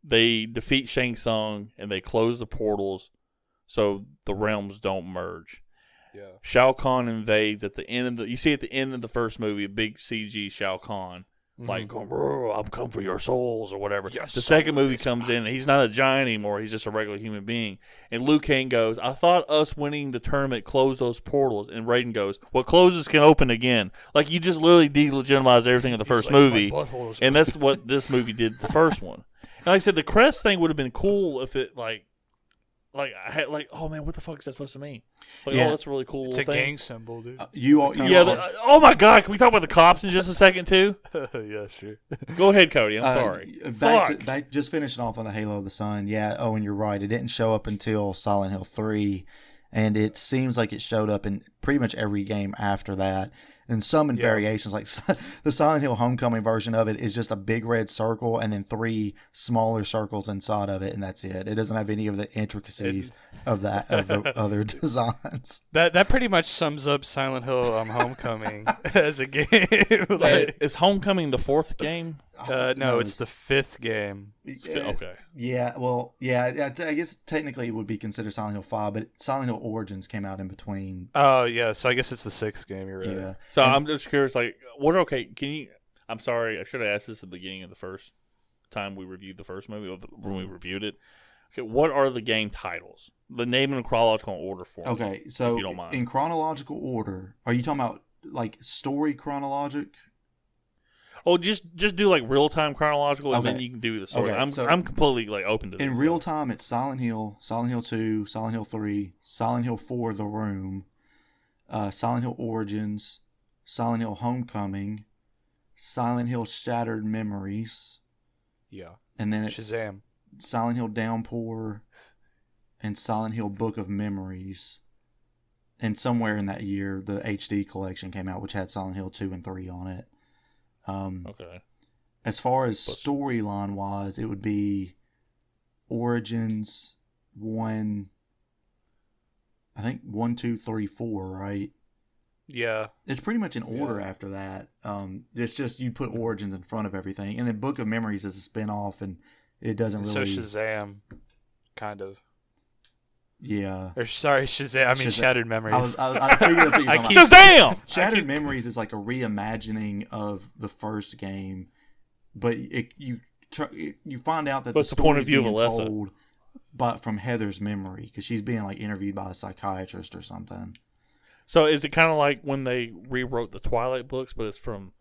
They defeat Shang Tsung and they close the portals so the realms don't merge. Yeah. Shao Kahn invades at the end of you see at the end of the first movie a big CG Shao Kahn like going, I'm come for your souls or whatever. Yes, the second movie comes in and he's not a giant anymore, he's just a regular human being. And Liu Kang goes, I thought us winning the tournament closed those portals, and Raiden goes, what closes can open again. Like you just literally delegitimized everything in the first movie. And that's what this movie did the first one. Like I said, the crest thing would have been cool if it like I had oh man, what the fuck is that supposed to mean? Like, oh, that's a really cool. It's a gang symbol, dude. Oh my god, can we talk about the cops in just a second too? Yeah, sure. Go ahead, Cody. I'm sorry. Back just finishing off on the Halo of the Sun. Yeah, Owen, you're right. It didn't show up until Silent Hill 3, and it seems like it showed up in pretty much every game after that. And some in variations, like the Silent Hill Homecoming version of it is just a big red circle and then 3 smaller circles inside of it, and that's it. It doesn't have any of the intricacies of the other designs. That pretty much sums up Silent Hill Homecoming as a game. Is Homecoming the 4th game? No, it's the 5th game. Okay. Yeah, well, yeah, I guess technically it would be considered Silent Hill 5, but Silent Hill Origins came out in between. Oh, yeah, so I guess it's the 6th game, you're right. Yeah. So I'm just curious, like, can you? I'm sorry, I should have asked this at the beginning of the first time we reviewed the first movie, when we reviewed it. Okay, what are the game titles? The name in chronological order for me. Okay, so if you don't mind. in chronological order, are you talking about like story chronologic? Oh, just do like real time chronological, and Okay. then you can do the story. Okay, so I'm completely like open to this. In real time, it's Silent Hill, Silent Hill 2, Silent Hill 3, Silent Hill 4, The Room, Silent Hill Origins, Silent Hill Homecoming, Silent Hill Shattered Memories, Yeah. and then it's Shazam. Silent Hill Downpour, and Silent Hill Book of Memories. And somewhere in that year, the HD collection came out, which had Silent Hill 2 and 3 on it. Okay. As far as storyline wise, it would be Origins 1, I think 1, 2, 3, 4, right? Yeah. It's pretty much in order after that. It's just you put Origins in front of everything, and then Book of Memories is a spin-off, and it doesn't really. So Shazam, kind of. Yeah. Or sorry, Shazam. I mean, Shazam. Shattered Memories. I figured that's what you're talking about. Shazam! Shattered Memories is like a reimagining of the first game, but you find out that What's the the point of story's view of being Alessa? told, but from Heather's memory, because she's being like interviewed by a psychiatrist or something. So is it kind of like when they rewrote the Twilight books, but it's from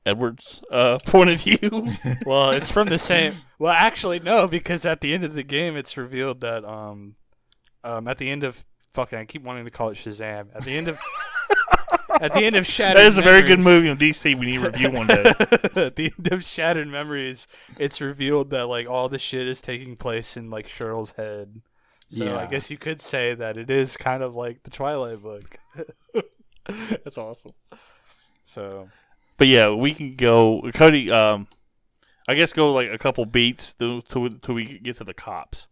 Edward's point of view? Well, it's from the same. Well, actually, no, because at the end of the game, it's revealed that at the end of fucking, I keep wanting to call it Shazam. At the end of Shattered. That is a very good Memories- movie on DC. We need to review one day. At the end of Shattered Memories, it's revealed that like all the shit is taking place in like Cheryl's head. So I Yeah. guess you could say that it is kind of like the Twilight book. That's awesome. So But yeah, we can go, Cody. I guess go like a couple beats till we get to the cops.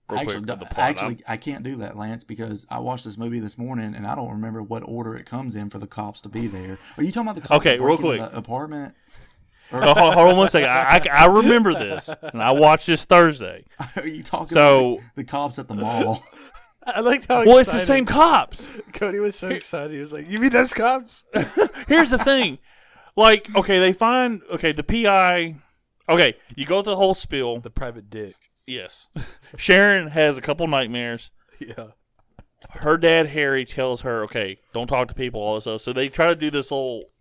Real quick with the plot. I can't do that, Lance, because I watched this movie this morning and I don't remember what order it comes in for the cops to be there. Are you talking about the cops Okay, that real break into quick. the apartment? Oh, hold on one second. I remember this, and I watched this Thursday. Are you talking So- about the cops at the mall? I liked how Well, it's the excited same cops. Cody was so excited. He was like, "You mean those cops?" Here's the thing. Like, okay, they find, the PI. Okay, you go through the whole spiel. The private dick. Yes. Sharon has a couple nightmares. Yeah. Her dad, Harry, tells her, okay, don't talk to people, all this stuff. So they try to do this whole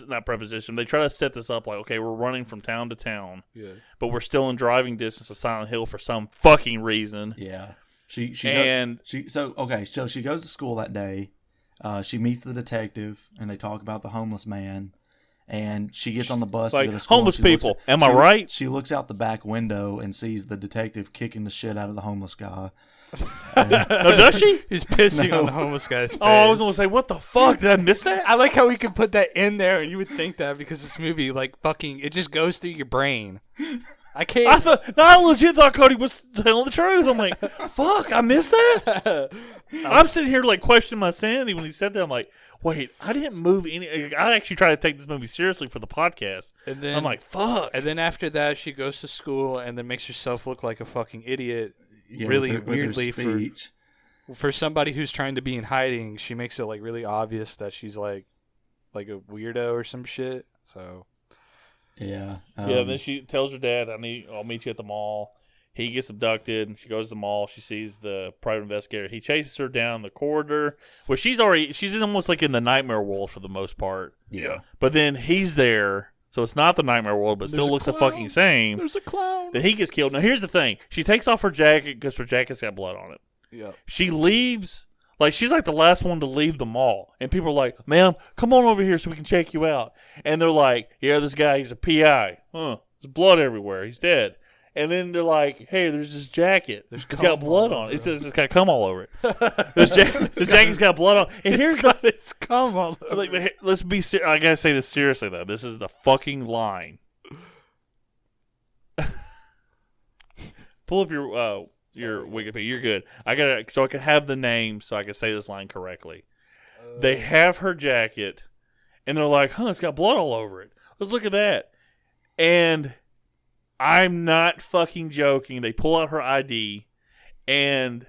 not preposition. They try to set this up like, okay, we're running from town to town, Yeah. but we're still in driving distance of Silent Hill for some fucking reason. Yeah. So she goes to school that day. She meets the detective, and they talk about the homeless man. And she gets on the bus Like, to go to school. homeless and she looks- people, am I right? She looks out the back window and sees the detective kicking the shit out of the homeless guy. No, does she? He's pissing No. on the homeless guy's face. Oh, I was going to say, what the fuck? Did I miss that? I like how we could put that in there, and you would think that because this movie, like, fucking, it just goes through your brain. I can't. I legit thought Cody was telling the truth. I'm like, fuck, I missed that? I'm sitting here, like, questioning my sanity when he said that. I'm like, wait, I didn't move any. I actually tried to take this movie seriously for the podcast. And then I'm like, fuck. And then after that, she goes to school and then makes herself look like a fucking idiot. Yeah, Really with her weirdly speech. For somebody who's trying to be in hiding, she makes it like really obvious that she's like a weirdo or some shit. So Yeah. Yeah, then she tells her dad, I'll meet you at the mall. He gets abducted. She goes to the mall. She sees the private investigator. He chases her down the corridor. Well, she's almost like in the nightmare world for the most part. Yeah. But then he's there, so it's not the nightmare world, but There's still a looks the clown. fucking same. there's a clown. Then he gets killed. Now, here's the thing. She takes off her jacket because her jacket's got blood on it. Yeah. She leaves. Like, she's like the last one to leave the mall. And people are like, ma'am, come on over here so we can check you out. And they're like, yeah, this guy, he's a PI. There's blood everywhere. He's dead. And then they're like, hey, there's this jacket. It's got blood on it. It's got cum all over it. The jacket's got blood on it. And here's It's come on. like, let's be serious. I gotta say this seriously, though. This is the fucking line. Pull up your Wikipedia. You're good. I can have the name so I can say this line correctly. They have her jacket, and they're like, "Huh, it's got blood all over it. Let's look at that." And I'm not fucking joking. They pull out her ID, and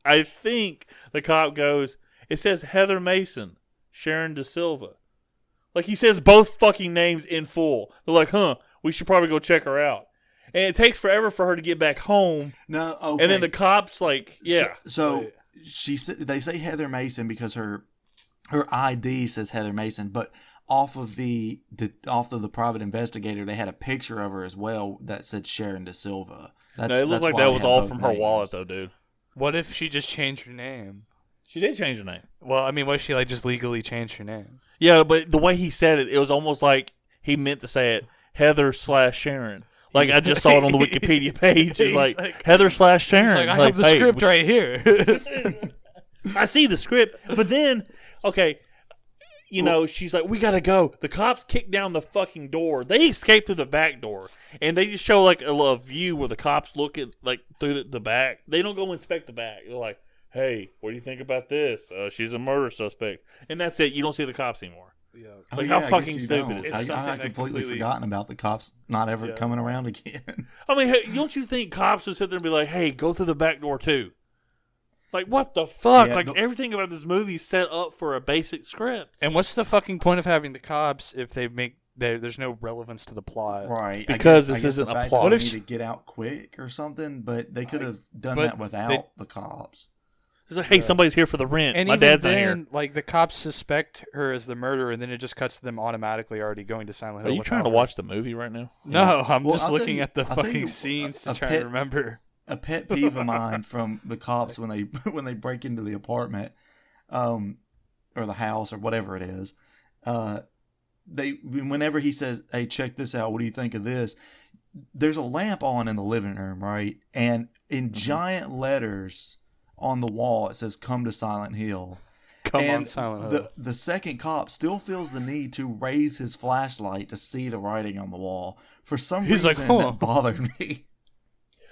I think the cop goes, it says Heather Mason, Sharon De Silva. Like, he says both fucking names in full. They're like, we should probably go check her out. And it takes forever for her to get back home. No, okay. And then the cops, like, yeah. So they say Heather Mason because her ID says Heather Mason, but off of the private investigator, they had a picture of her as well that said Sharon De Silva. It looked like that was all from her wallet, though, dude. What if she just changed her name? She did change her name. Well, I mean, what if she like just legally changed her name? Yeah, but the way he said it, it was almost like he meant to say it Heather/Sharon. Like, I just saw it on the Wikipedia page. It's like Heather/Sharon. Like, I have the script right here. I see the script. But then, okay, she's like, we got to go. The cops kick down the fucking door. They escape through the back door. And they just show, like, a view where the cops look at, like, through the back. They don't go inspect the back. They're like, hey, what do you think about this? She's a murder suspect. And that's it. You don't see the cops anymore. Yeah. Like, how fucking stupid is it? I had completely forgotten about the cops not ever coming around again. I mean, hey, don't you think cops would sit there and be like, hey, go through the back door too? Like, what the fuck? Yeah, everything about this movie is set up for a basic script. And what's the fucking point of having the cops if there's no relevance to the plot? Right. Because this isn't a plot. What if need to get out quick or something? But they could have done that without the cops. It's like, hey, somebody's here for the rent. And my dad's not here. Like, the cops suspect her as the murderer, and then it just cuts to them automatically already going to Silent Hill. Are you trying to watch the movie right now? No, I'm just looking at the fucking scenes to try to remember. A pet peeve of mine from the cops when they break into the apartment, or the house or whatever it is, whenever he says, "Hey, check this out. What do you think of this?" There's a lamp on in the living room, right? And in giant letters on the wall, it says, "Come to Silent Hill." Come on, Silent Hill. The second cop still feels the need to raise his flashlight to see the writing on the wall. For some reason, that bothered me.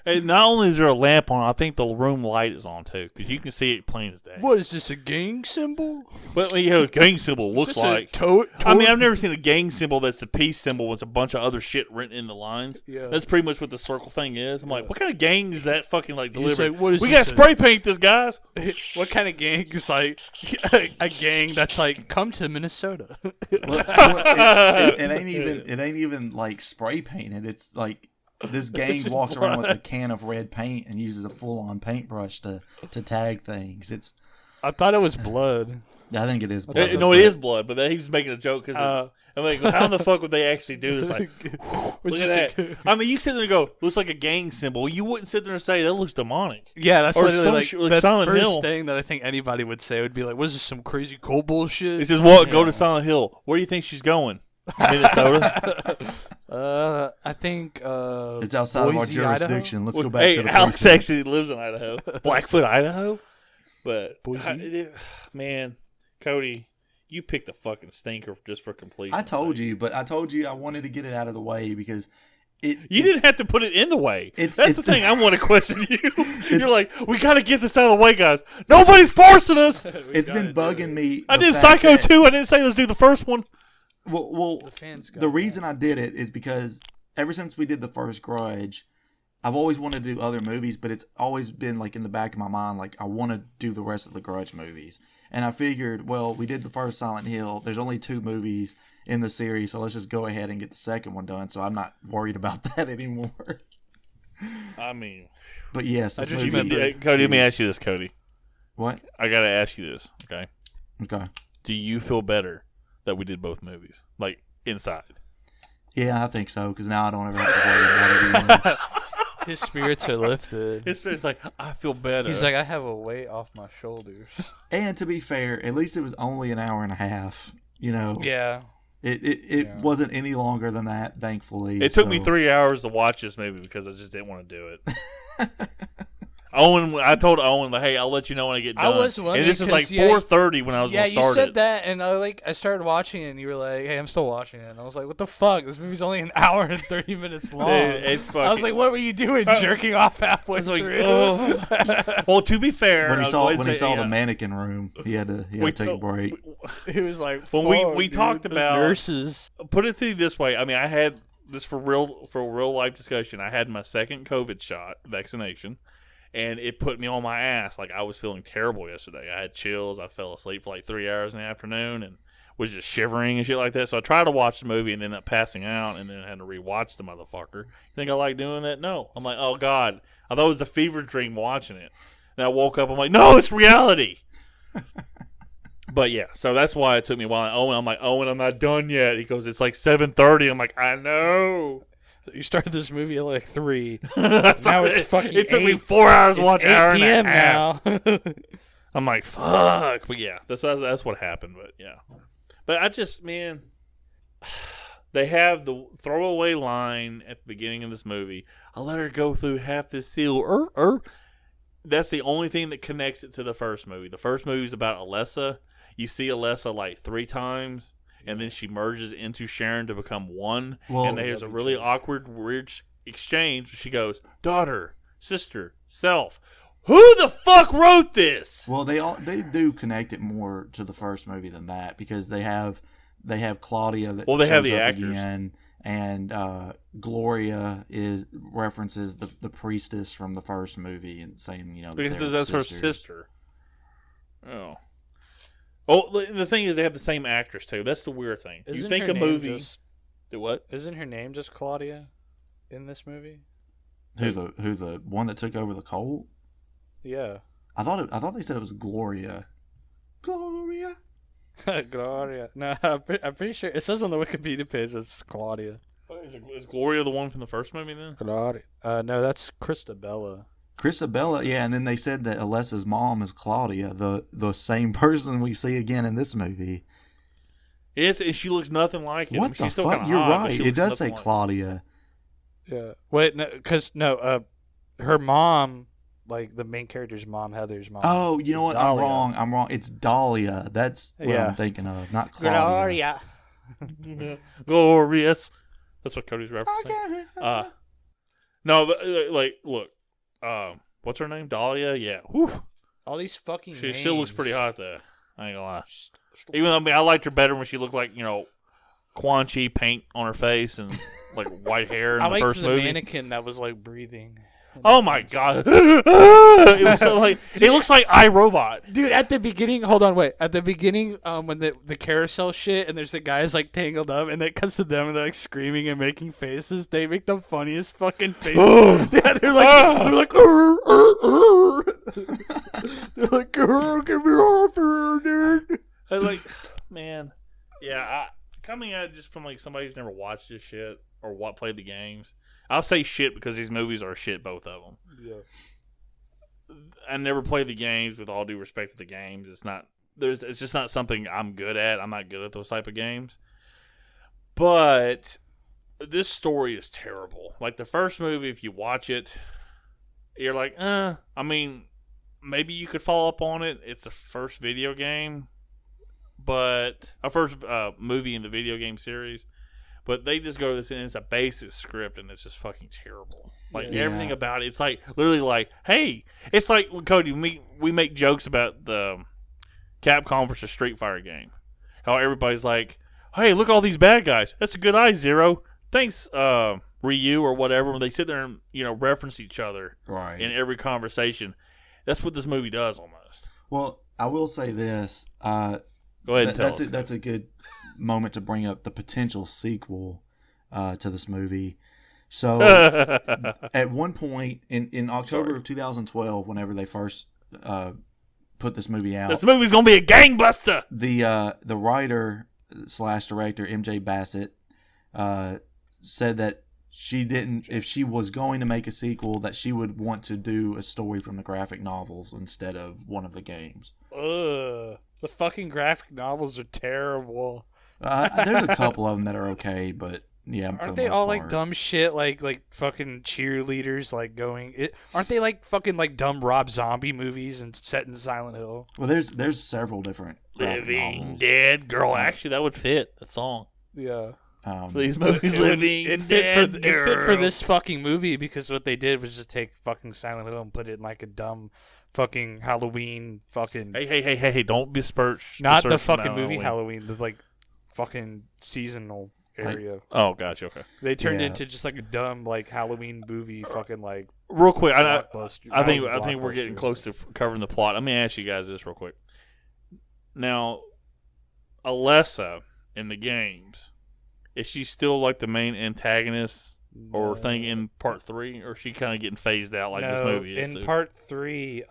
And not only is there a lamp on, I think the room light is on too, because you can see it plain as day. What is this, a gang symbol? Well, a gang symbol looks like. I mean, I've never seen a gang symbol that's a peace symbol with a bunch of other shit written in the lines. Yeah. That's pretty much what the circle thing is. I'm like, what kind of gang is that fucking like delivering? Like, what is we got to spray paint this, guys. What kind of gang is like a gang that's like, come to Minnesota? It ain't even like spray painted. It's like, this gang walks around with a can of red paint and uses a full-on paintbrush to tag things. I thought it was blood. I think it is blood. It is blood, but he was making a joke because I'm like, how the fuck would they actually do this? Like, look at that. I mean, you sit there and go, looks like a gang symbol. You wouldn't sit there and say that looks demonic. Yeah, that's literally like that Silent first Hill thing that I think anybody would say would be like, "Was this some crazy cult bullshit?" He says, "What? Go to Silent Hill. Where do you think she's going? Minnesota." I think it's outside Boise, of our jurisdiction. Idaho? Let's go back to the Alex precinct. actually lives in Idaho, Blackfoot, Idaho. But Boise? Man, Cody, you picked a fucking stinker just for completion. I told you I wanted to get it out of the way because you didn't have to put it in the way. That's the thing I want to question you. You're like, we got to get this out of the way, guys. Nobody's forcing us. It's been bugging me. I did Psycho 2. I didn't say let's do the first one. Well, the reason I did it is because ever since we did the first Grudge, I've always wanted to do other movies, but it's always been like in the back of my mind, like I want to do the rest of the Grudge movies. And I figured, well, we did the first Silent Hill. There's only 2 movies in the series, so let's just go ahead and get the second one done. So I'm not worried about that anymore. I mean, but yes, this Cody, let me ask you this, Cody. What? I gotta ask you this, okay? Okay. Do you feel better that we did both movies, like inside? Yeah, I think so, because now I don't ever have to worry about it anymore. His spirits are lifted. His spirits like, I feel better. He's like, I have a weight off my shoulders. And to be fair, at least it was only an hour and a half. You know. Yeah. It wasn't any longer than that, thankfully. It took me 3 hours to watch this movie because I just didn't want to do it. I told Owen, like, hey, I'll let you know when I get done. I was wondering, and this is like 4:30 when I was going to start it. Yeah, you said that, and I started watching it, and you were like, hey, I'm still watching it. And I was like, what the fuck? This movie's only an hour and 30 minutes long. Dude, it's fucking... I was like, what were you doing, jerking off halfway through? Well, to be fair... When he saw the mannequin room, he had to take a break. He was like, when we talked about... nurses. Put it through this way. I mean, I had this for real life discussion. I had my second COVID shot vaccination, and it put me on my ass. Like I was feeling terrible yesterday. I had chills. I fell asleep for like 3 hours in the afternoon and was just shivering and shit like that. So I tried to watch the movie and ended up passing out, and then I had to rewatch the motherfucker. You think I like doing that? No. I'm like, oh God, I thought it was a fever dream watching it. And I woke up. I'm like, no, it's reality. But yeah, so that's why it took me a while. I'm like, Owen, I'm not done yet. He goes, it's like 7:30. I'm like, I know. You started this movie at like 3. Now it's fucking It took 8. me 4 hours to It's watch 8 an hour and a p.m. half. now. I'm like, fuck. But yeah, that's what happened. But yeah. But I just, man, they have the throwaway line at the beginning of this movie. I let her go through half this seal. That's the only thing that connects it to the first movie. The first movie is about Alessa. You see Alessa like 3 times, and then she merges into Sharon to become one. Well, and there's a really awkward, weird exchange. She goes, daughter, sister, self. Who the fuck wrote this? Well, they do connect it more to the first movie than that, because they have Claudia that they have shows the up actors. again, and Gloria references the priestess from the first movie and saying, that Because they're that's her sisters. sister. Oh. Oh, the thing is, they have the same actress too. That's the weird thing. You Isn't think her a name movie? just- Do what? Isn't her name just Claudia in this movie? Who the one that took over the cult? Yeah. I thought they said it was Gloria. Gloria. Gloria. No, I'm pretty sure. It says on the Wikipedia page it's Claudia. Is Gloria the one from the first movie then? Claudia. No, that's Christabella. Chrisabella, yeah, and then they said that Alessa's mom is Claudia, the same person we see again in this movie. And she looks nothing like it. I What mean, the she's still fuck? kinda You're hot, but right. she It looks does say nothing like Claudia. Yeah. Wait, no, her mom, like the main character's mom, Heather's mom. Oh, you know is what? I'm Dahlia. wrong. It's Dahlia. That's what Yeah. I'm thinking of, not Claudia. Gloria. Glorious. That's what Cody's referencing. No, but like, look, what's her name? Dahlia. Yeah. Whew. All these fucking She names. still looks pretty hot though. I ain't gonna lie. Even though I liked her better when she looked like Quan Chi paint on her face and like white hair in I the liked first the movie. mannequin that was like breathing. Oh my god! It was so like it looks like iRobot. Dude, at the beginning, hold on, wait. At the beginning, when the carousel shit and there's the guys like tangled up and it cuts to them and they're like screaming and making faces, they make the funniest fucking faces. Yeah, they're like, they're like, girl, get me off her, dude. I like, man, yeah. Coming at it just from like somebody who's never watched this shit or played the games. I'll say shit because these movies are shit, both of them. Yeah. I never played the games. With all due respect to the games, it's just not something I'm good at. I'm not good at those type of games. But this story is terrible. Like the first movie, if you watch it, you're like, I mean, maybe you could follow up on it. It's the first video game, but a first movie in the video game series. But they just go to this, and it's a basic script, and it's just fucking terrible. Like, Yeah. everything about it, it's like, literally like, hey, it's like when Cody, we make jokes about the Capcom versus Street Fighter game. How everybody's like, hey, look at all these bad guys. That's a good eye, Zero. Thanks, Ryu, or whatever. When they sit there and, reference each other Right. in every conversation. That's what this movie does, almost. Well, I will say this. Go ahead and tell us. That's a good moment to bring up the potential sequel to this movie. So at one point in October of 2012, whenever they first put this movie out, This movie's going to be a gangbuster. the writer / director MJ Bassett said that if she was going to make a sequel, that she would want to do a story from the graphic novels instead of one of the games. Ugh. The fucking graphic novels are terrible. There's a couple of them that are okay, but yeah, for Aren't the they most all part. like dumb shit, like fucking cheerleaders, like going? Aren't they like fucking like dumb Rob Zombie movies and set in Silent Hill? Well, there's several different graphic Living novels. Dead Girl. Actually, that would fit the song. Yeah. These movies, Living It Dead fit Girl. for this fucking movie because what they did was just take fucking Silent Hill and put it in like a dumb fucking Halloween fucking. Hey! Don't besmirch. Not the besmirch fucking movie Halloween. Halloween, the like fucking seasonal area. Oh, gotcha. Okay. They turned Yeah. into just like a dumb like Halloween movie, fucking like Real quick, blockbuster. I think Halloween we're getting blockbuster. close to covering the plot. Let me ask you guys this real quick. Now, Alessa in the games, is she still like the main antagonist, or thing in part 3, or is she kind of getting phased out like this movie is? In part 3,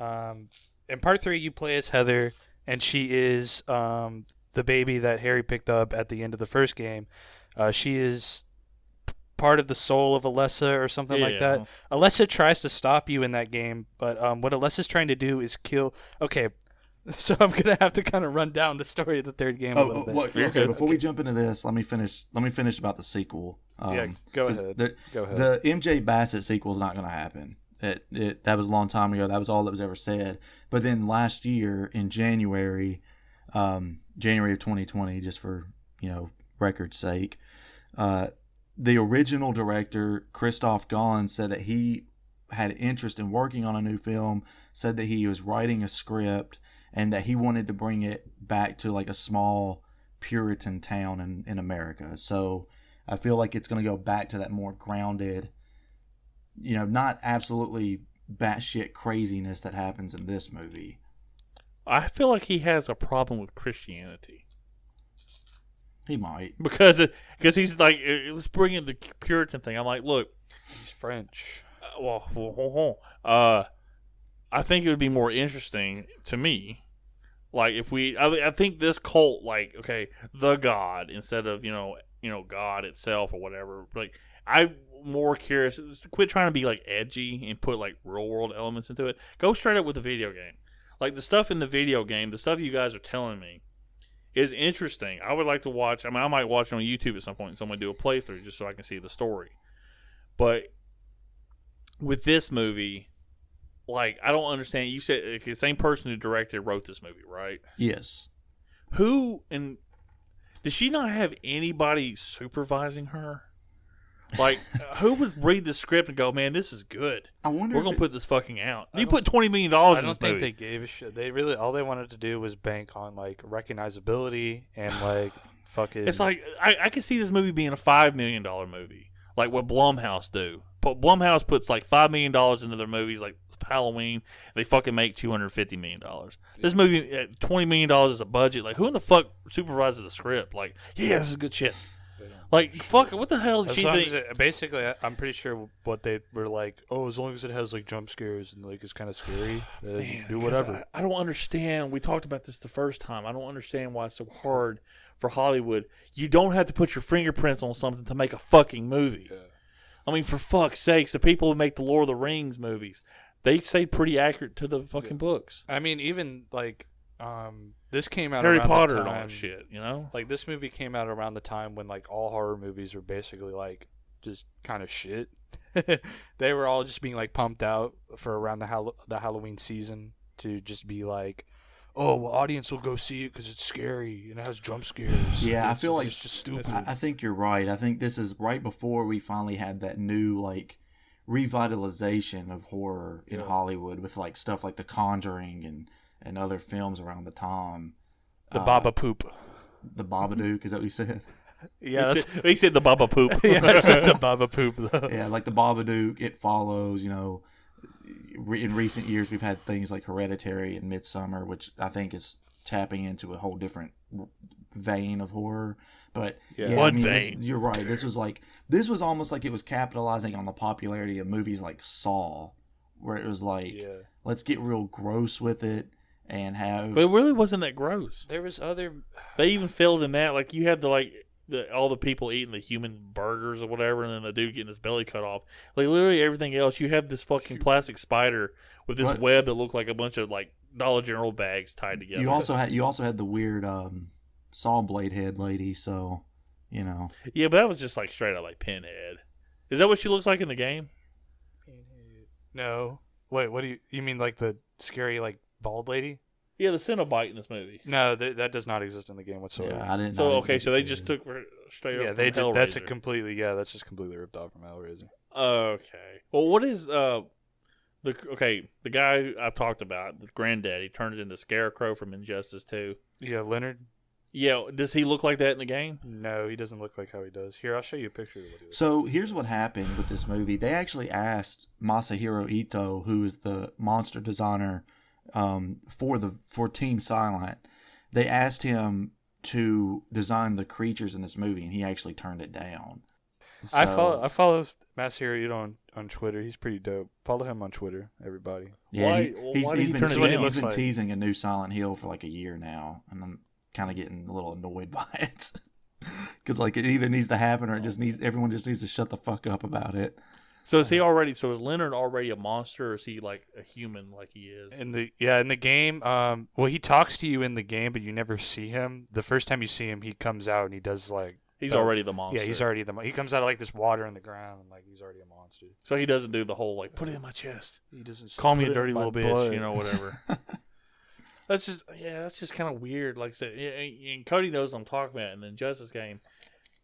you play as Heather, and she is the baby that Harry picked up at the end of the first game. She is part of the soul of Alessa or something like that. Alessa tries to stop you in that game, but what Alessa's trying to do is kill. Okay, so I'm gonna have to kind of run down the story of the third game a little bit. Okay, before we jump into this, let me finish about the sequel. Go ahead. Go ahead. The MJ Bassett sequel is not going to happen. That was a long time ago. That was all that was ever said. But then last year in January of 2020, just for record's sake, the original director Christoph Gans said that he had interest in working on a new film. Said that he was writing a script and that he wanted to bring it back to like a small Puritan town in America. So I feel like it's going to go back to that more grounded, not absolutely batshit craziness that happens in this movie. I feel like he has a problem with Christianity. He might. Because he's like, let's bring in the Puritan thing. I'm like, look. He's French. I think it would be more interesting to me. Like if I think this cult, like, okay, the God instead of, God itself or whatever. Like, I'm more curious. Quit trying to be like edgy and put like real world elements into it. Go straight up with the video game. Like the stuff in the video game, the stuff you guys are telling me is interesting. I would like to watch. I mean, I might watch it on YouTube at some point and someone do a playthrough just so I can see the story. But with this movie, like, I don't understand. You said the same person who directed wrote this movie, right? Yes. Does she not have anybody supervising her? Like, who would read the script and go, man, this is good. I wonder. We're gonna put this fucking out. You put $20 million in I this don't think movie. they gave a shit. They really all they wanted to do was bank on like recognizability and like fucking. It's like I could see this movie being a $5 million movie, like what Blumhouse do. Blumhouse puts like $5 million into their movies, like Halloween. They fucking make $250 million. This movie at $20 million is a budget. Like, who in the fuck supervises the script? Like, yeah, this is good shit. Like, fuck, what the hell did she think? Basically, I'm pretty sure what they were like. Oh, as long as it has like jump scares and like it's kind of scary, Man, do whatever. I don't understand. We talked about this the first time. I don't understand why it's so hard for Hollywood. You don't have to put your fingerprints on something to make a fucking movie. Yeah. I mean, for fuck's sakes, the people who make the Lord of the Rings movies, they stay pretty accurate to the fucking books. I mean, even like this came out Harry around Potter the and all time, that shit, you know? Like this movie came out around the time when like all horror movies were basically like just kind of shit. They were all just being like pumped out for around the Halloween season to just be like, oh, well, audience will go see it because it's scary and it has jump scares. Yeah, I feel like it's just stupid. I think you're right. I think this is right before we finally had that new like revitalization of horror in Hollywood with like stuff like The Conjuring and other films around the time. The Baba Poop. The Babadook, is that what you said? Yeah, he said the Baba Poop. yeah, I said the Baba Poop though. Yeah, like The Babadook, It Follows, in recent years we've had things like Hereditary and Midsummer, which I think is tapping into a whole different vein of horror. But vein. You're right. This was almost like it was capitalizing on the popularity of movies like Saw, where it was like, let's get real gross with it and have. But it really wasn't that gross. There was other. They even failed in that. Like, you had all the people eating the human burgers or whatever, and then the dude getting his belly cut off. Like, literally everything else, you have this fucking plastic spider with this web that looked like a bunch of like Dollar General bags tied together. You also had the weird saw blade head lady. So, Yeah, but that was just like straight up like Pinhead. Is that what she looks like in the game? No. Wait, what do you mean? Like the scary like bald lady? Yeah, the Cenobite in this movie. No, that does not exist in the game whatsoever. Yeah, I didn't. So so they just took her straight up. Yeah, from they did. That's Hellraiser. that's just completely ripped off from Hellraiser. Okay. Well, what is the guy I've talked about, the granddaddy, turned into Scarecrow from Injustice 2. Yeah, Leonard. Yeah, does he look like that in the game? No, he doesn't look like how he does. Here, I'll show you a picture of what he looks So here's what happened with this movie. They actually asked Masahiro Ito, who is the monster designer for Team Silent. They asked him to design the creatures in this movie, and he actually turned it down. So, I follow Masahiro Ito on Twitter. He's pretty dope. Follow him on Twitter, everybody. Yeah, Why he's did he been, turn it down? he's been Looks like. teasing a new Silent Hill for like a year now, and I'm kind of getting a little annoyed by it. Because like it either needs to happen or everyone just needs to shut the fuck up about it. So is he already? So is Leonard already a monster, or is he like a human, like he is? In the game, well, he talks to you in the game, but you never see him. The first time you see him, he comes out and he does like He's already the monster. yeah, he's already he comes out of like this water in the ground and like he's already a monster. So he doesn't do the whole like put it in my chest, He doesn't call me put a it dirty in my little blood. bitch, you know, whatever. That's just kind of weird. Like I said, and Cody knows what I'm talking about. And then Justice Game,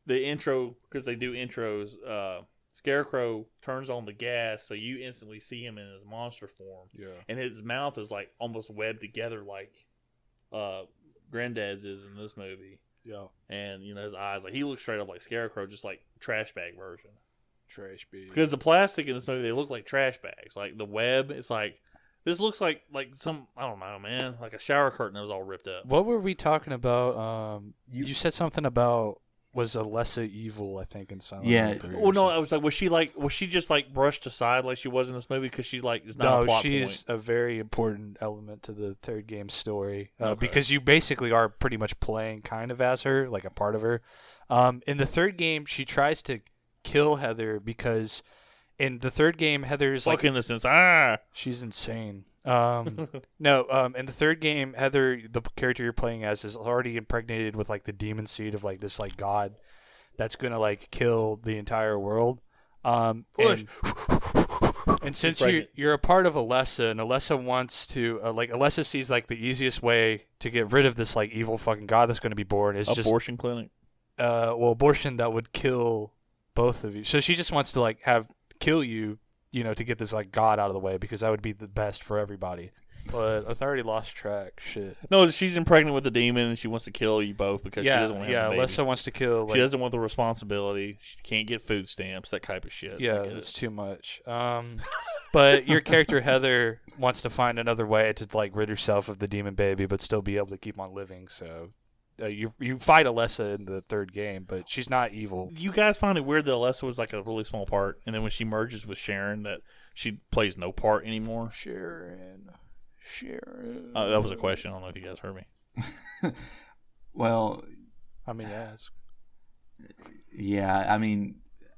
the intro, because they do intros. Scarecrow turns on the gas, so you instantly see him in his monster form. Yeah. And his mouth is like almost webbed together, like Granddad's is in this movie. Yeah. And you know his eyes, like he looks straight up like Scarecrow, just like trash bag version. Trash bag. Because the plastic in this movie, they look like trash bags. Like the web, it's like this looks like some, I don't know, man, like a shower curtain that was all ripped up. What were we talking about? You said something about was Alessa evil, I think, in Silent Yeah. Hill 3 or Well, no, something. I was like, was she just like brushed aside like she was in this movie because she's like, it's not a plot she's point. a very important element to the third game story Okay. because you basically are pretty much playing kind of as her, like a part of her. In the third game, she tries to kill Heather because in the third game, Heather's Fuck like innocence. she's insane. No, in the third game, Heather, the character you're playing as, is already impregnated with like the demon seed of like this like god that's gonna like kill the entire world. Push. And since pregnant. you're a part of Alessa, and Alessa wants to like Alessa sees like the easiest way to get rid of this like evil fucking god that's gonna be born is just Abortion clinic. abortion that would kill both of you. So she just wants to like kill you, you know, to get this like god out of the way because that would be the best for everybody. But I've already lost track. Shit. No, she's impregnated with the demon and she wants to kill you both because she doesn't want to have the baby. Alessa wants to kill. Like, She doesn't want the responsibility. She can't get food stamps, that type of shit. yeah, I get it's it. too much. But your character Heather wants to find another way to like rid herself of the demon baby, but still be able to keep on living. So you fight Alessa in the third game, but she's not evil. You guys find it weird that Alessa was like a really small part, and then when she merges with Sharon, that she plays no part anymore? Sharon. That was a question. I don't know if you guys heard me. Well, I mean, yes. yeah, I mean,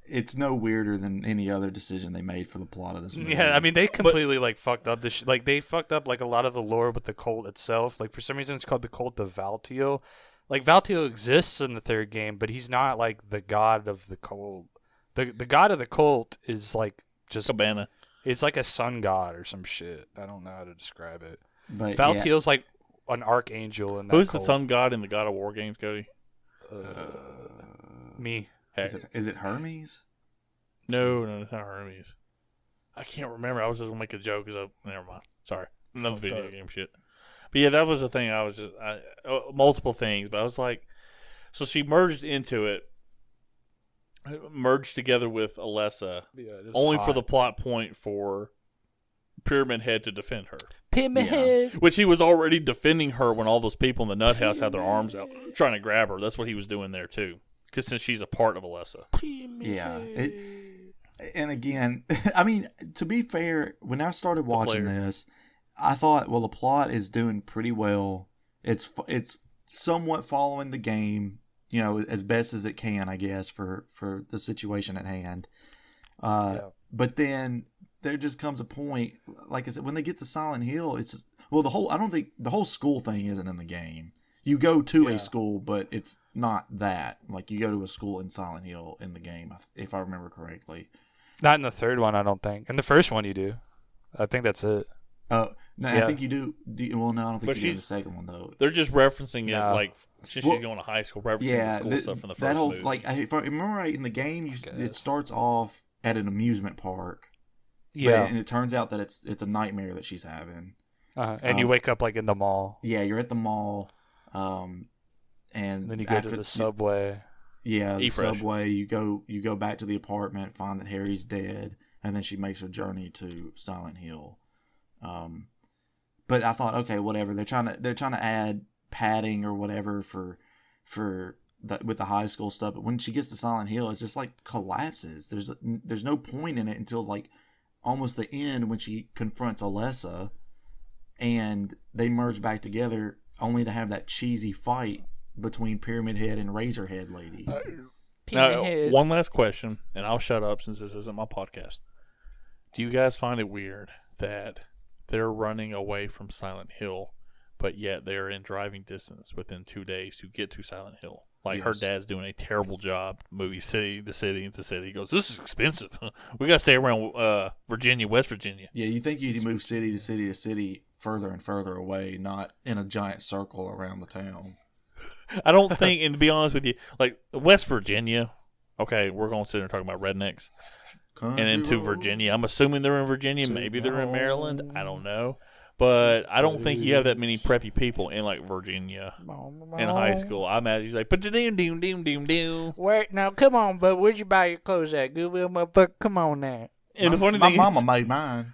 it's no weirder than any other decision they made for the plot of this movie. Yeah, I mean, they completely like fucked up this. Like they fucked up like a lot of the lore with the cult itself. Like for some reason, it's called the cult of Valtiel. Like Valtiel exists in the third game, but he's not like the god of the cult. The god of the cult is like just Cabana. it's like a sun god or some shit. I don't know how to describe it. but Valtiel's like an archangel in that Who's cult. the sun god in the God of War games, Cody? Me. Hey. Is it Hermes? No, it's not Hermes. I can't remember. I was just gonna make a joke because never mind. Sorry, another Fucked video up. game shit. But yeah, that was the thing. I was just multiple things, but I was like, so she merged into it, merged together with Alessa, Yeah, it was only for hot. the plot point for Pyramid Head to defend her, Pyramid Yeah. Head. which he was already defending her when all those people in the nut house had their arms out trying to grab her. That's what he was doing there too, because since she's a part of Alessa. Yeah. And again, I mean, to be fair, when I started watching player. this, I thought, well, the plot is doing pretty well. It's somewhat following the game, you know, as best as it can, I guess, for the situation at hand. But then there just comes a point, like I said, when they get to Silent Hill, it's I don't think the whole school thing isn't in the game. You go to a school, but it's not that. Like you go to a school in Silent Hill in the game, if I remember correctly. Not in the third one, I don't think. In the first one, you do. I think that's it. Oh, no, I Yeah. think you do. Well, no, I don't think But you do in she's- the second one though. They're just referencing it No. like since Well, she's going to high school, referencing Yeah, the school stuff from the first that whole movie. like if I remember right in the game, it guess. starts off at an amusement park. Yeah. and it turns out that it's a nightmare that she's having. And you wake up like in the mall. Yeah, you're at the mall, And then you go to the subway. Yeah, the E-fresh. subway. You go back to the apartment, find that Harry's dead, and then she makes her journey to Silent Hill. But I thought, okay, whatever. They're trying to add padding or whatever with the high school stuff. But when she gets to Silent Hill, it's just like collapses. There's no point in it until like almost the end when she confronts Alessa, and they merge back together only to have that cheesy fight between Pyramid Head and Razorhead Lady. Now, one last question, and I'll shut up since this isn't my podcast. Do you guys find it weird that they're running away from Silent Hill, but yet they're in driving distance within 2 days to get to Silent Hill? Like, her dad's doing a terrible job. Movie city. He goes, this is expensive. We got to stay around Virginia, West Virginia. Yeah, you think you'd move city to city to city further and further away, not in a giant circle around the town. I don't think, and to be honest with you, like, West Virginia, okay, we're going to sit there and talk about rednecks. Country And into road. Virginia. I'm assuming they're in Virginia. Say Maybe they're in no. Maryland. I don't know. But I don't think you have that many preppy people in, like, Virginia in high school. I imagine he's like, doom. Wait, now, come on, bud. Where'd you buy your clothes at? Goodwill, motherfucker. Come on now. And the funny My thing mama is, made mine.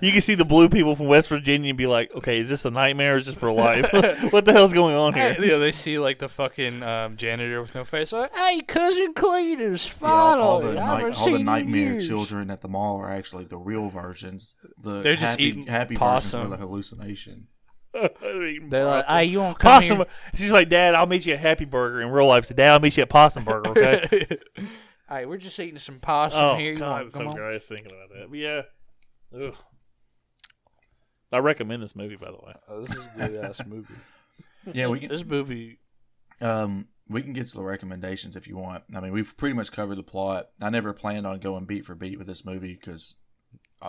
you can see the blue people from West Virginia and be like, okay, is this a nightmare or is this for life? What the hell's going on here? Yeah, they see like the fucking janitor with no face. Like, hey, cousin Cletus, Yeah, all finally! all the nightmare children at the mall are actually the real versions. They're just eating happy possum. versions were the hallucination. They're like, hey, you want to come Possum. here? She's like, Dad, I'll meet you at Happy Burger in real life. So, Dad, I'll meet you at Possum Burger, okay? Hey, we're just eating some possum Oh, here. You God, want it's to come so on? gross thinking about that. But yeah. Ugh. I recommend this movie, by the way. Oh, this is a good ass movie. Yeah, we can This movie. we can get to the recommendations if you want. I mean, we've pretty much covered the plot. I never planned on going beat for beat with this movie because,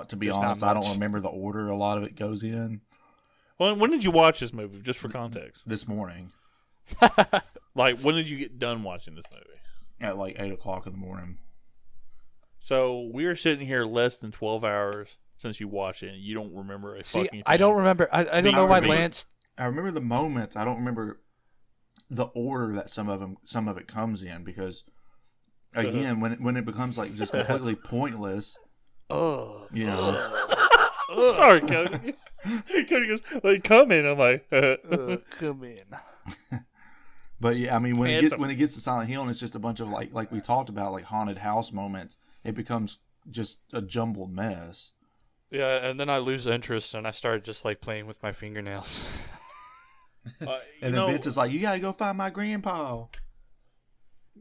to be There's not honest, I don't much. remember the order a lot of it goes in. When did you watch this movie, just for context? This morning Like, when did you get done watching this movie? at like 8:00 in the morning. So, we are sitting here less than 12 hours since you watched it, and you don't remember a See, fucking thing. I don't remember. I don't Beat know for why beat. Lance. I remember the moments. I don't remember the order that some of it comes in because, again, when it becomes like just completely pointless, Oh, you know. Sorry, Cody. Cody goes, like, come in. I'm like, come in. But yeah, I mean, when Handsome. it gets to Silent Hill and it's just a bunch of like we talked about, like haunted house moments, it becomes just a jumbled mess. Yeah, and then I lose interest and I started just like playing with my fingernails. And then Vince is like, "You gotta go find my grandpa."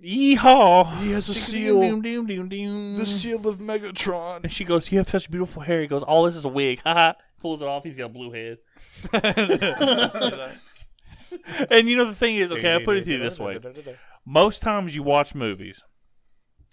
yeehaw. He has a Doom, seal. doom, doom. The seal of Megatron. And she goes, you have such beautiful hair. He goes, oh, this is a wig. Haha. Pulls it off. He's got a blue head. And you know the thing is, okay, I'll put it to you this way. Most times you watch movies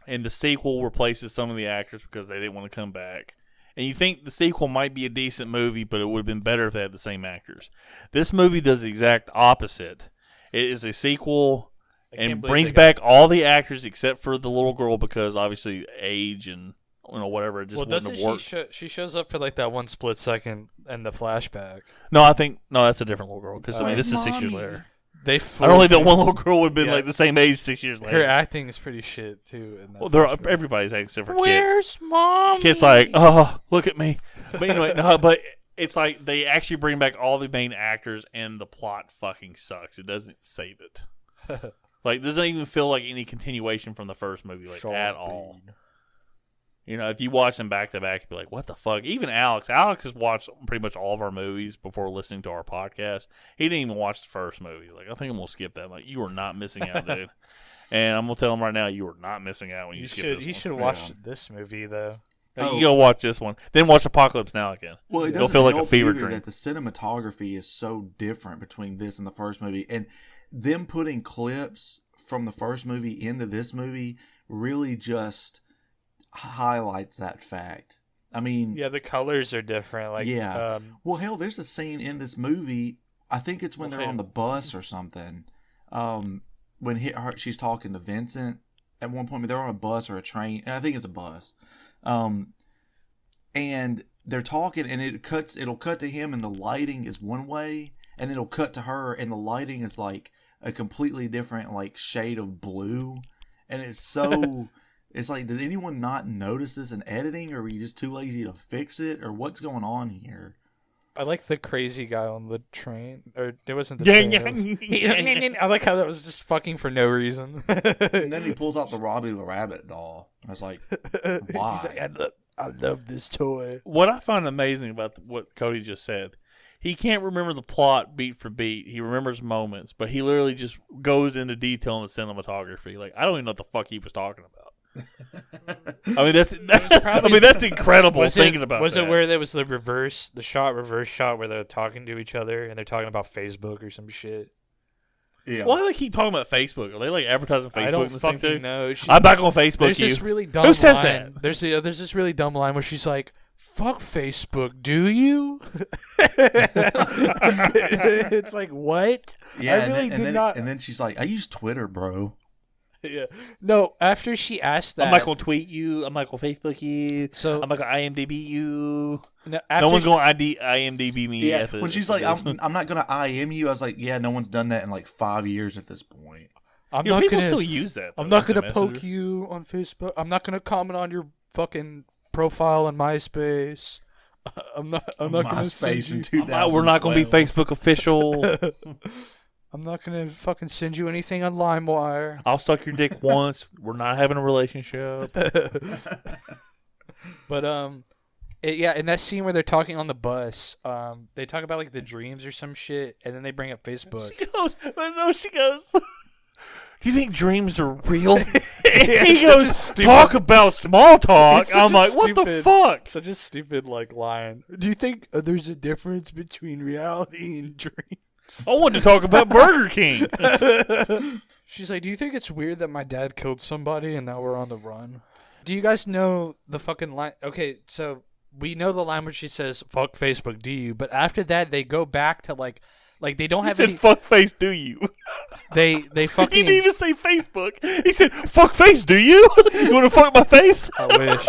and the sequel replaces some of the actors because they didn't want to come back. And you think the sequel might be a decent movie, but it would have been better if they had the same actors. This movie does the exact opposite. It is a sequel and brings back all the actors except for the little girl because obviously age and whatever. It just wouldn't have worked. She shows up for like that one split second in the flashback. No, that's a different little girl because this is 6 years Mommy? later. They I don't think that one little girl would have been Yeah. like the same age 6 years Her later. acting is pretty shit too. In that Well, first movie. everybody's acting except for kids. Where's Mom? Kids like, oh, look at me. But anyway, no, but it's like they actually bring back all the main actors and the plot fucking sucks. It doesn't save it. Like, doesn't even feel like any continuation from the first movie, like, at all. You know, if you watch them back to back, you'd be like, what the fuck? Even Alex has watched pretty much all of our movies before listening to our podcast. He didn't even watch the first movie. Like, I think I'm going to skip that. Like, you are not missing out, dude. And I'm going to tell him right now, you are not missing out when you skip this one. He should watch this movie though. You go watch this one. Then watch Apocalypse Now again. Well, it It'll doesn't feel like a help fever either dream. that the cinematography is so different between this and the first movie, and them putting clips from the first movie into this movie really just highlights that fact. I mean, Yeah, the colors are different. Like, Yeah. Well, hell, there's a scene in this movie. I think it's when they're on the bus or something. When she's talking to Vincent at one point, they're on a bus or a train. I think it's a bus. And they're talking, and it'll cut to him, and the lighting is one way, and then it'll cut to her, and the lighting is like a completely different like shade of blue, and it's so. It's like, did anyone not notice this in editing, or were you just too lazy to fix it, or what's going on here? I like the crazy guy on the train, or it wasn't the Gang, train. gang. I like how that was just fucking for no reason. And then he pulls out the Robbie the Rabbit doll. I was like, why? He's like, I love this toy. What I find amazing about what Cody just said, he can't remember the plot beat for beat. He remembers moments, but he literally just goes into detail in the cinematography. Like, I don't even know what the fuck he was talking about. I mean, that's incredible thinking about. Was that. it where there was the reverse shot where they're talking to each other and they're talking about Facebook or some shit? Yeah. Why do they keep talking about Facebook? Are they like advertising Facebook? I don't in this thing fucking too? know. I'm back on Facebook. There's this really dumb Who says line. that? There's this really dumb line where she's like, "Fuck Facebook, do you?" It's like, what? Yeah, I really did not. And then she's like, I use Twitter, bro. Yeah. No, after she asked that, I'm not gonna tweet you. I'm not gonna Facebook you. so I'm not gonna IMDb you. no No one's gonna IMDb me. Yeah. When she's like, I'm not gonna IM you, I was like, yeah, no one's done that in like 5 years at this point. I'm You know, not people gonna still use that. I'm though, not as a gonna poke messenger. you on Facebook. I'm not gonna comment on your fucking profile on MySpace. I'm not gonna send MySpace in you. 2012. We're not gonna be Facebook official. I'm not gonna fucking send you anything on LimeWire. I'll suck your dick once. We're not having a relationship. But yeah, in that scene where they're talking on the bus, they talk about like the dreams or some shit, and then they bring up Facebook. She goes. Do you think dreams are real? He It's goes, such a stupid- talk about small talk. It's such I'm a like, what the stupid- fuck? Such a stupid like line. Do you think there's a difference between reality and dreams? I wanted to talk about Burger King. She's like, do you think it's weird that my dad killed somebody and now we're on the run? Do you guys know the fucking line? Okay, so we know the line where she says, fuck Facebook, do you? But after that, they go back to like they don't He have said, any... fuck face, do you? They He fucking... didn't even say Facebook. He said, fuck face, do you? You want to fuck my face? I wish.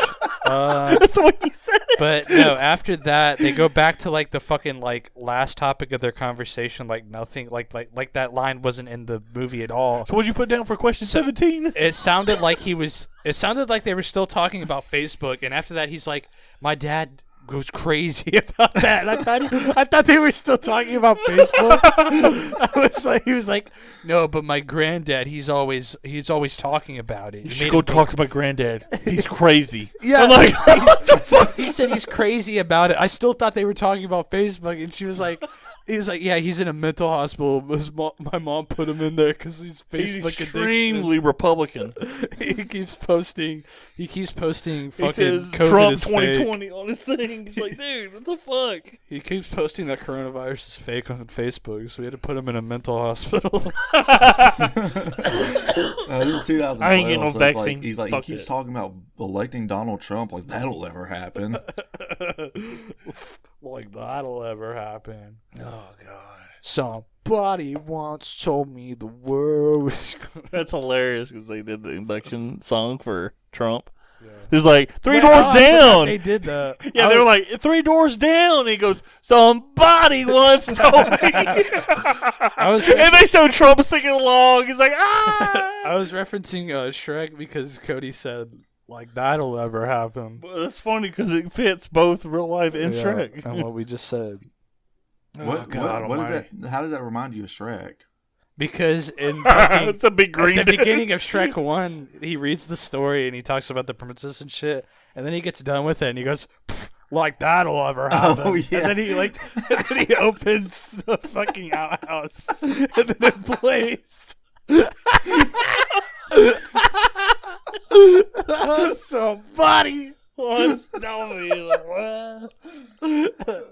That's the way he said it. But no, after that, they go back to like the fucking like last topic of their conversation, like nothing, like that line wasn't in the movie at all. So what'd you put down for question 17? It sounded like it sounded like they were still talking about Facebook, and after that, he's like, my dad goes crazy about that. And I thought they were still talking about Facebook. He was like, no, but my granddad, he's always talking about it. You He should made go a big- talk to my granddad. He's crazy. Yeah. I'm like, what the fuck? He said he's crazy about it. I still thought they were talking about Facebook, and she was like, he was like, yeah, he's in a mental hospital. My mom put him in there because he's He's Facebook extremely Republican. addiction. He keeps posting fucking He says COVID Trump is fake. 2020 on his thing. It's like, dude, what the fuck? He keeps posting that coronavirus is fake on Facebook, so we had to put him in a mental hospital. This is 2012. I ain't getting no so it's vaccine. Like, he's like, Fuck he keeps it. talking about electing Donald Trump. Like, that'll ever happen. Like that'll ever happen. Oh, God. Somebody once told me the world was going. That's hilarious because they did the election song for Trump. Yeah. It's like, three Well, doors I forgot down. They did that. Yeah, they were like, 3 doors down. And he goes, somebody once told me. And they showed Trump singing along. He's like, ah. I was referencing Shrek because Cody said, like, that'll ever happen. Well, that's funny because it fits both real life and Yeah, Shrek. and what we just said. What is almighty. that? How does that remind you of Shrek? Because in fucking, It's a big green at the dude. beginning of Shrek 1, he reads the story and he talks about the princess and shit, and then he gets done with it and he goes, like that'll ever happen. Oh, yeah. And then he and then he opens the fucking outhouse and then it plays. Somebody Once told me, like, what?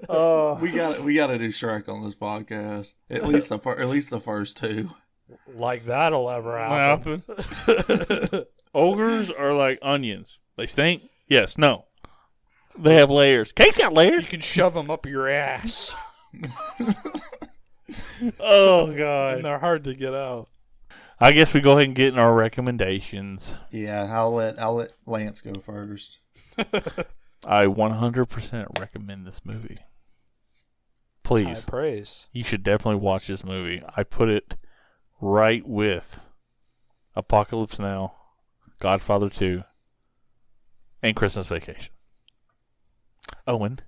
Oh. We gotta do Shrek on this podcast. At least the first two. like that'll ever What happen. happened? Ogres are like onions. They stink? Yes, no. They have layers. Cake's got You layers. can shove them up your ass, Oh, and God. they're hard to get out. I guess we go ahead and get in our recommendations. Yeah, I'll let Lance go first. I 100% recommend this movie. Please. High praise. You should definitely watch this movie. I put it right with Apocalypse Now, Godfather 2, and Christmas Vacation. Owen.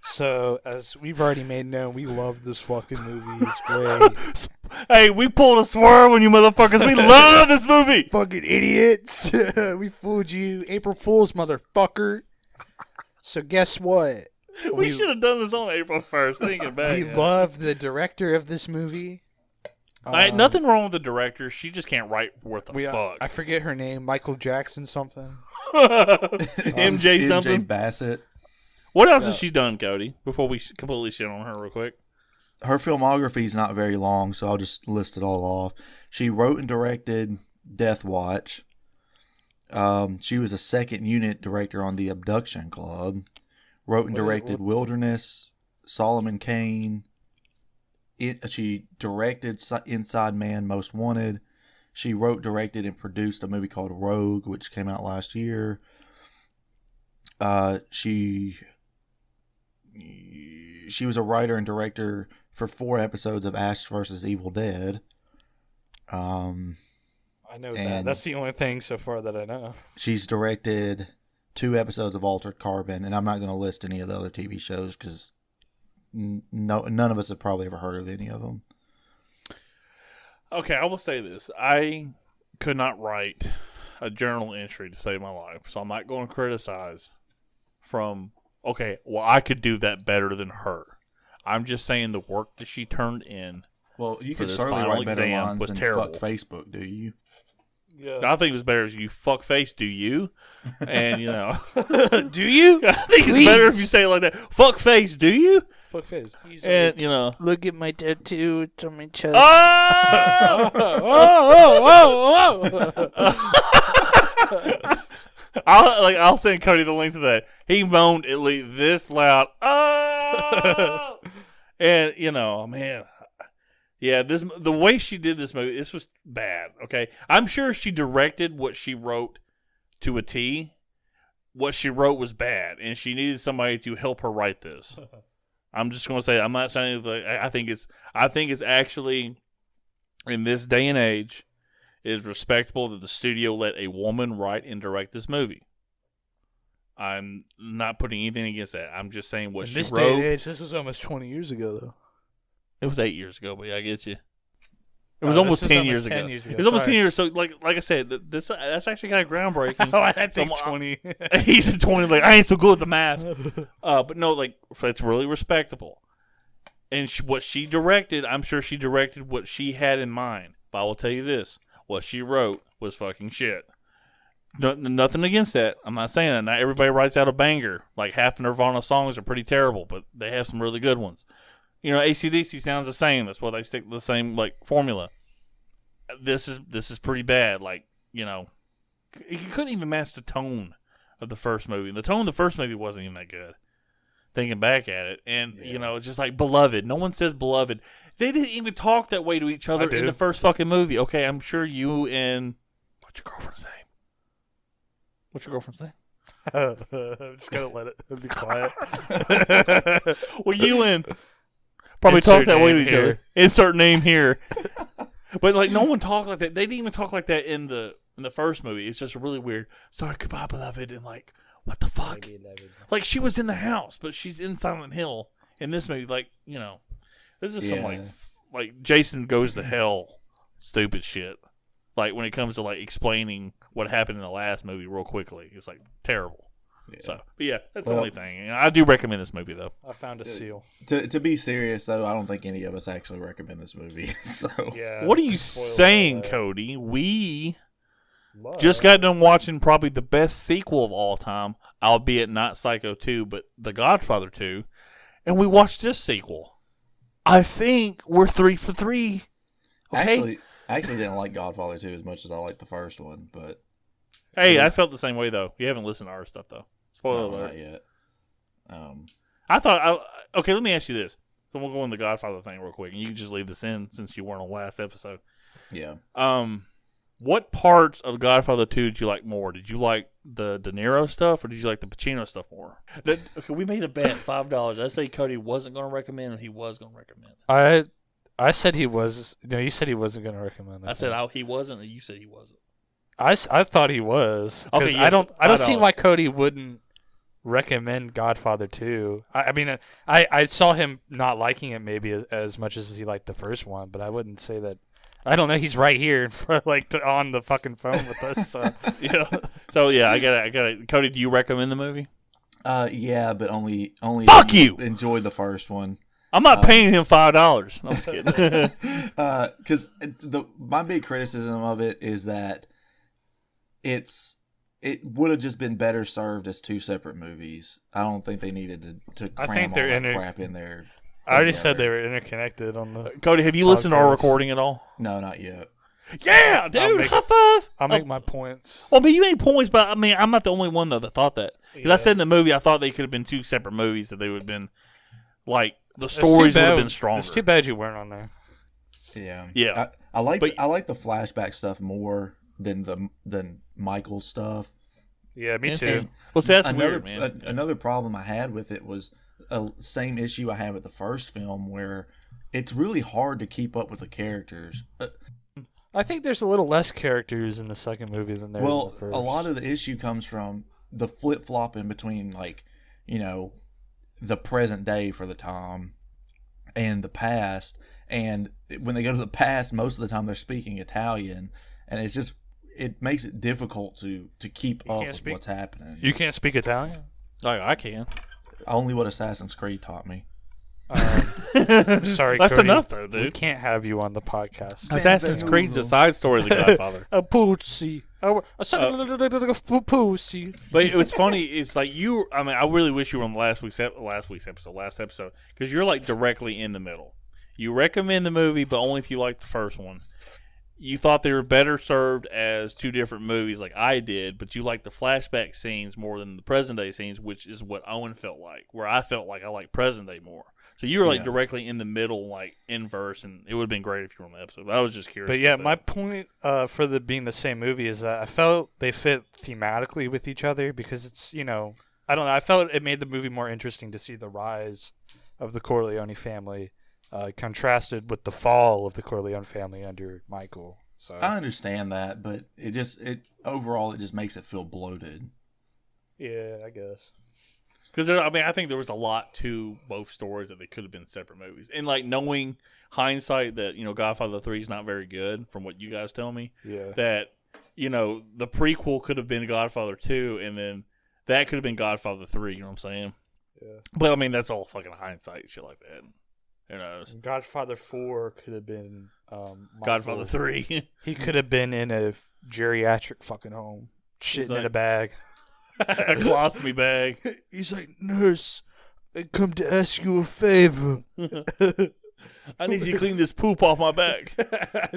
So, as we've already made known, we love this fucking movie. It's great. Hey, we pulled a swerve on you motherfuckers. We love this movie. Fucking idiots. We fooled you. April Fool's, motherfucker. So, guess what? We should have done this on April 1st. Thinking back. We love the director of this movie. Nothing wrong with the director. She just can't write worth the fuck. I forget her name. Michael Jackson something. MJ something. MJ Bassett. What else has she done, Cody? Before we completely shit on her real quick. Her filmography is not very long, so I'll just list it all off. She wrote and directed Death Watch. She was a second unit director on The Abduction Club. Wrote and directed Wilderness, Solomon Kane. She directed Inside Man Most Wanted. She wrote, directed, and produced a movie called Rogue, which came out last year. She was a writer and director for 4 episodes of Ash vs. Evil Dead. I know that. That's the only thing so far that I know. She's directed 2 episodes of Altered Carbon, and I'm not going to list any of the other TV shows because none of us have probably ever heard of any of them. Okay, I will say this. I could not write a journal entry to save my life, so I'm not going to criticize from, okay, well, I could do that better than her. I'm just saying the work that she turned in. Well, you for could this certainly final write better exam lines was than terrible. fuck Facebook, do you? Yeah. I think it was better as you fuck face, do you? And, you know. Do you? I think it's better if you say it like that. Fuck face, do you? Fuck face. And, you know. Look at my tattoo. It's on my chest. Oh! I'll send Cody the link to that. He moaned at least this loud. Oh! And, you know, man. Yeah, the way she did this movie, this was bad, okay? I'm sure she directed what she wrote to a T. What she wrote was bad, and she needed somebody to help her write this. I'm just going to say, I'm not saying, I think it's actually, in this day and age, it is respectable that the studio let a woman write and direct this movie. I'm not putting anything against that. I'm just saying what she wrote. In this day and age, this was almost 20 years ago, though. It was 8 years ago, but yeah, I get you. It was almost 10 years ago. It was almost 10 years. So, like I said, that's actually kind of groundbreaking. Oh, I think 20. He's at 20. Like, I ain't so good with the math. But no, like, it's really respectable. And what she directed, I'm sure she directed what she had in mind. But I will tell you this: what she wrote was fucking shit. No, nothing against that. I'm not saying that. Not everybody writes out a banger. Like, half Nirvana songs are pretty terrible, but they have some really good ones. You know, AC/DC sounds the same. That's why they stick to the same, like, formula. This is pretty bad. Like, you know, you couldn't even match the tone of the first movie. The tone of the first movie wasn't even that good. Thinking back at it. And, you know, it's just like Beloved. No one says Beloved. They didn't even talk that way to each other in the first fucking movie. Okay, I'm sure you and... What's your girlfriend's name? What's your girlfriend's name? I'm just going to let it be quiet. Well, you and... Probably Insert talk that way to name each here. other. Insert name here. But like no one talked like that. They didn't even talk like that in the first movie. It's just really weird. Sorry, goodbye, beloved, and like, what the fuck? Like she was in the house, but she's in Silent Hill in this movie. Like, you know, this is some like Jason Goes to Hell stupid shit. Like when it comes to like explaining what happened in the last movie real quickly. It's like terrible. Yeah. So, but yeah, that's the only thing. And I do recommend this movie, though. I found a seal. To be serious, though, I don't think any of us actually recommend this movie. So, yeah, what are you saying, Cody? We just got done watching probably the best sequel of all time, albeit not Psycho 2, but The Godfather 2, and we watched this sequel. I think we're 3 for 3. Okay? I actually didn't like Godfather 2 as much as I liked the first one, but... Hey, I felt the same way, though. You haven't listened to our stuff, though. Spoiler alert. Not yet. I thought... Okay, let me ask you this. So we'll go on the Godfather thing real quick, and you can just leave this in since you weren't on the last episode. Yeah. What parts of Godfather 2 did you like more? Did you like the De Niro stuff, or did you like the Pacino stuff more? Okay, we made a bet, $5. I say Cody wasn't going to recommend, and he was going to recommend. I said he was. No, you said he wasn't going to recommend it. I said he wasn't, and you said he wasn't. I thought he was. Okay, Because yes, I don't see don't. why Cody wouldn't recommend Godfather 2. I mean, I saw him not liking it maybe as much as he liked the first one, but I wouldn't say that. I don't know. He's right here in front, on the fucking phone with us. So. Yeah. So yeah, I got. Cody, do you recommend the movie? Yeah, but only. Fuck you! Enjoy the first one. I'm not paying him $5. I'm just kidding. Because my big criticism of it is that it would have just been better served as two separate movies. I don't think they needed to cram all that crap in there. I already said they were interconnected on the. Cody, have you listened to our recording at all? No, not yet. Yeah, dude, high five. I'll make my points. Well, but you made points, but I mean, I'm not the only one though that thought that. Because I said in the movie, I thought they could have been two separate movies. That they would have been like the stories would have been stronger. It's too bad you weren't on there. Yeah. I like the flashback stuff more than Michael's stuff. Yeah, me too. Well, see, that's weird, man. Another problem I had with it was same issue I had with the first film, where it's really hard to keep up with the characters. I think there's a little less characters in the second movie than there is in the first. A lot of the issue comes from the flip-flopping between, like, you know, the present day for the Tom and the past. And when they go to the past, most of the time they're speaking Italian, and it makes it difficult to keep up with what's happening. You can't speak Italian? Oh, I can. Only what Assassin's Creed taught me. Sorry, that's Cody, enough, though, dude. We can't have you on the podcast. Assassin's Creed's a side story of The Godfather. A pussy. A pussy. But it was funny. It's like I really wish you were on last episode, because you're like directly in the middle. You recommend the movie, but only if you like the first one. You thought they were better served as two different movies, like I did, but you like the flashback scenes more than the present day scenes, which is what Owen felt like. Where I felt like I like present day more. So you were like directly in the middle, like inverse, and it would have been great if you were on the episode. But I was just curious. But yeah, my point for being the same movie is that I felt they fit thematically with each other because it's, I don't know. I felt it made the movie more interesting to see the rise of the Corleone family contrasted with the fall of the Corleone family under Michael. So I understand that, but overall it just makes it feel bloated. Yeah, I guess. Because I think there was a lot to both stories that they could have been separate movies, and like knowing hindsight that Godfather 3 is not very good from what you guys tell me. Yeah. That the prequel could have been Godfather 2, and then that could have been Godfather 3. You know what I'm saying? Yeah. But I mean that's all fucking hindsight, shit like that. Who knows? Godfather 4 could have been Godfather 3. He could have been in a geriatric fucking home, shitting in a bag. A colostomy bag. He's like, nurse, I come to ask you a favor. I need you to clean this poop off my back. I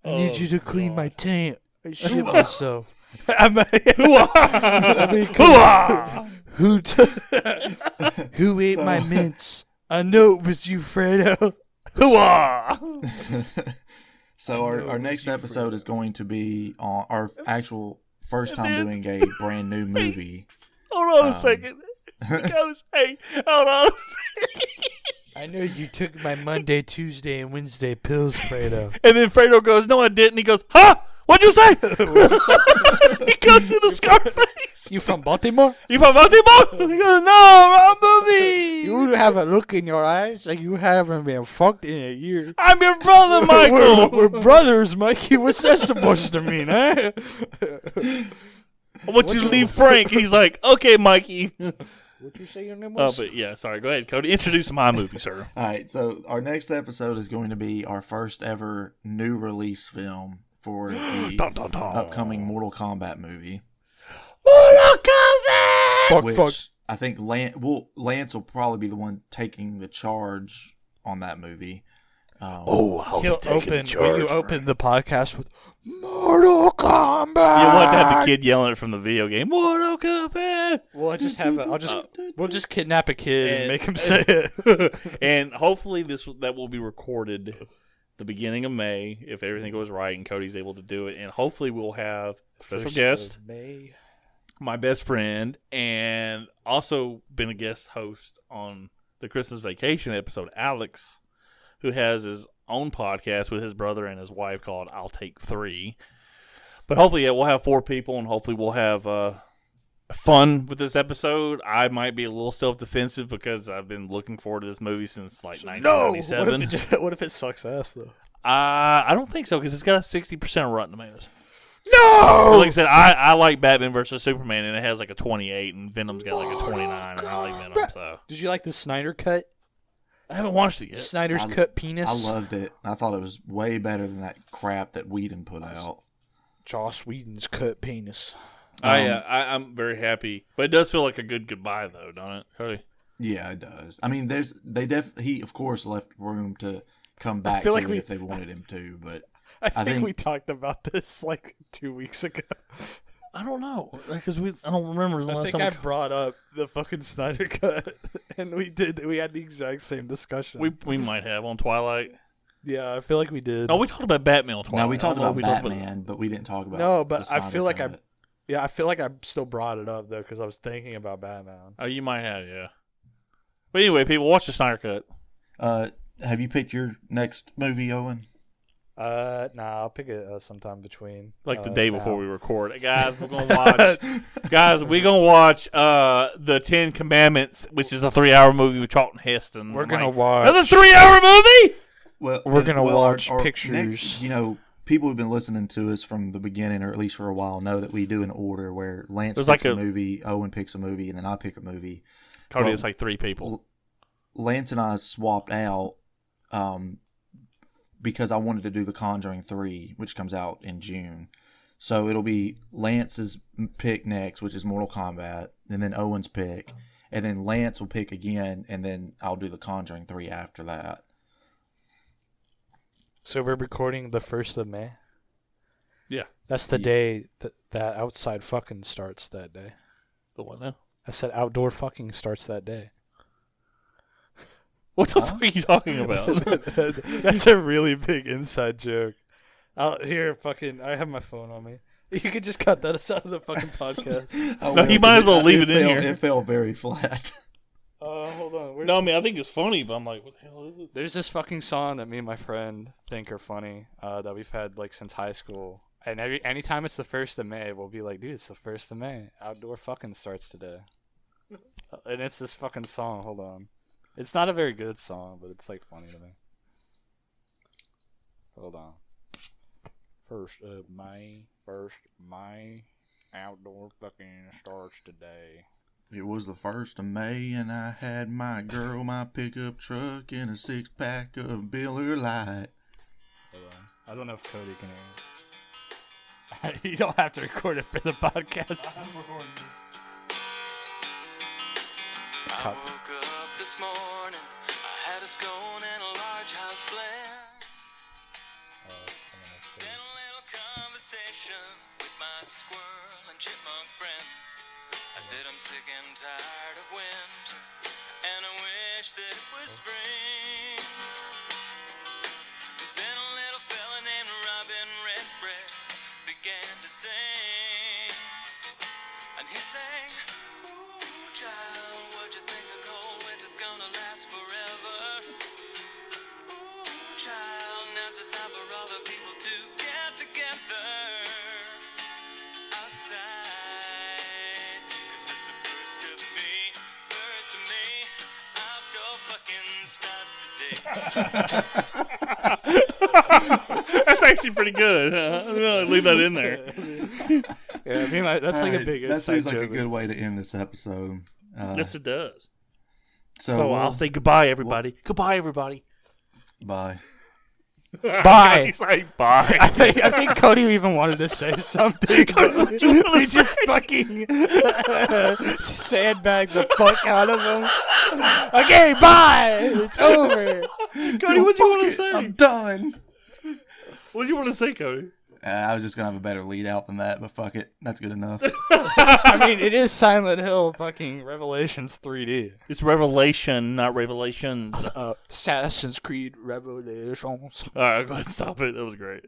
need you to clean my taint. I shit Hoo-ah. myself. Who ate my mints? I know it was you, Fredo. So our next episode is going to be on our actual first time doing a brand new movie. Hold on a second. He goes, hey, hold on. I know you took my Monday, Tuesday, and Wednesday pills, Fredo. And then Fredo goes, no, I didn't. He goes, huh? What'd you say? He goes to the Scarface. You from Baltimore? You from Baltimore? He goes, no, wrong movie. You have a look in your eyes like you haven't been fucked in a year. I'm your brother, Michael. We're brothers, Mikey. What's that supposed to mean, eh? I want you to leave Frank. He's like, okay, Mikey. What'd you say your name was? Oh, but yeah, sorry. Go ahead, Cody. Introduce my movie, sir. All right, so our next episode is going to be our first ever new release film for the upcoming Mortal Kombat movie. Mortal Kombat! Which I think Lance will probably be the one taking the charge on that movie. I'll He'll be taking open. the charge, Will you man. open the podcast with Mortal Kombat? You want to have the kid yelling it from the video game. Mortal Kombat! Well, I just have. We'll just kidnap a kid and make him say it. And hopefully that will be recorded the beginning of May if everything goes right and Cody's able to do it. And hopefully we'll have a special guest, May. my best friend, and also been a guest host on the Christmas Vacation episode, Alex. who has his own podcast with his brother and his wife called I'll Take 3. But hopefully, yeah, we'll have 4 people, and hopefully we'll have fun with this episode. I might be a little self-defensive because I've been looking forward to this movie since like 1997. What if it sucks ass though? I don't think so because it's got a 60% Rotten Tomatoes. No! Like I said, I like Batman versus Superman, and it has like a 28, and Venom's got like a 29, and I like Venom, so. Did you like the Snyder cut? I haven't watched it yet. Snyder's cut penis? I loved it. I thought it was way better than that crap that Whedon put out. Joss Whedon's cut penis. I'm very happy. But it does feel like a good goodbye, though, don't it, Cody? Yeah, it does. I mean, he, of course, left room to come back to it if they wanted him to, but... I think we talked about this like 2 weeks ago. I don't know because I don't remember the last time. I brought up the fucking Snyder cut, and we had the exact same discussion. We might have on Twilight. Yeah, I feel like we did. No, we talked about Batman on Twilight. No, we talked about Batman, but we didn't talk about. No, but the I feel like Snyder cut. I feel like I still brought it up though because I was thinking about Batman. Oh, you might have, yeah. But anyway, people, watch the Snyder cut. Have you picked your next movie, Owen? Nah, I'll pick it sometime between. Like the day before we record. Hey, guys, we're gonna watch. We're gonna watch the 10 Commandments, which is a 3-hour movie with Charlton Heston. We're gonna watch another 3-hour movie. Well, we're gonna watch our pictures. Next, people who've been listening to us from the beginning, or at least for a while, know that we do an order where Lance picks a movie, Owen picks a movie, and then I pick a movie. Cody, it's like 3 people. Lance and I swapped out. Because I wanted to do The Conjuring 3, which comes out in June. So it'll be Lance's pick next, which is Mortal Kombat, and then Owen's pick. And then Lance will pick again, and then I'll do The Conjuring 3 after that. So we're recording the 1st of May? Yeah. That's the day that outside fucking starts that day. The what now? I said outdoor fucking starts that day. What the fuck are you talking about? That's a really big inside joke. I have my phone on me. You could just cut that out of the fucking podcast. No, you might as well leave it in here. It fell very flat. Hold on. No, I mean, I think it's funny, but I'm like, what the hell is it? There's this fucking song that me and my friend think are funny that we've had like since high school. And anytime it's the 1st of May, we'll be like, dude, it's the 1st of May. Outdoor fucking starts today. And it's this fucking song. Hold on. It's not a very good song, but it's like funny to me. Hold on. 1st of May, outdoor fucking starts today. It was the 1st of May, and I had my girl, my pickup truck, and a 6-pack of Miller Lite. Hold on. I don't know if Cody can hear it. You don't have to record it for the podcast. I'm recording. I woke up this morning, I had a scone and a large house blend. Then a little conversation with my squirrel and chipmunk friends. I said I'm sick and tired of winter, and I wish that it was spring. Then a little fella named Robin Redbreast began to sing, and he sang, ooh child, what'd you think a cold winter's gonna last forever? Ooh child, now's the time for all the people to get together outside, 'cause it's the 1st of May, 1st of May, outdoor fucking starts today. That's actually pretty good. I'm gonna leave that in there. Yeah, I mean, that's like a big. That seems like a good way to end this episode. Yes, it does. So I'll say goodbye, everybody. Goodbye, everybody. Bye. Bye. He's like, bye. I think Cody even wanted to say something. We just fucking sandbagged the fuck out of him. Okay, bye. It's over. Cody, what'd you want to say? I'm done. What'd you want to say, Cody? I was just going to have a better lead out than that, but fuck it. That's good enough. I mean, it is Silent Hill fucking Revelations 3D. It's Revelation, not Revelations. Assassin's Creed Revelations. All right, go ahead and stop it. That was great.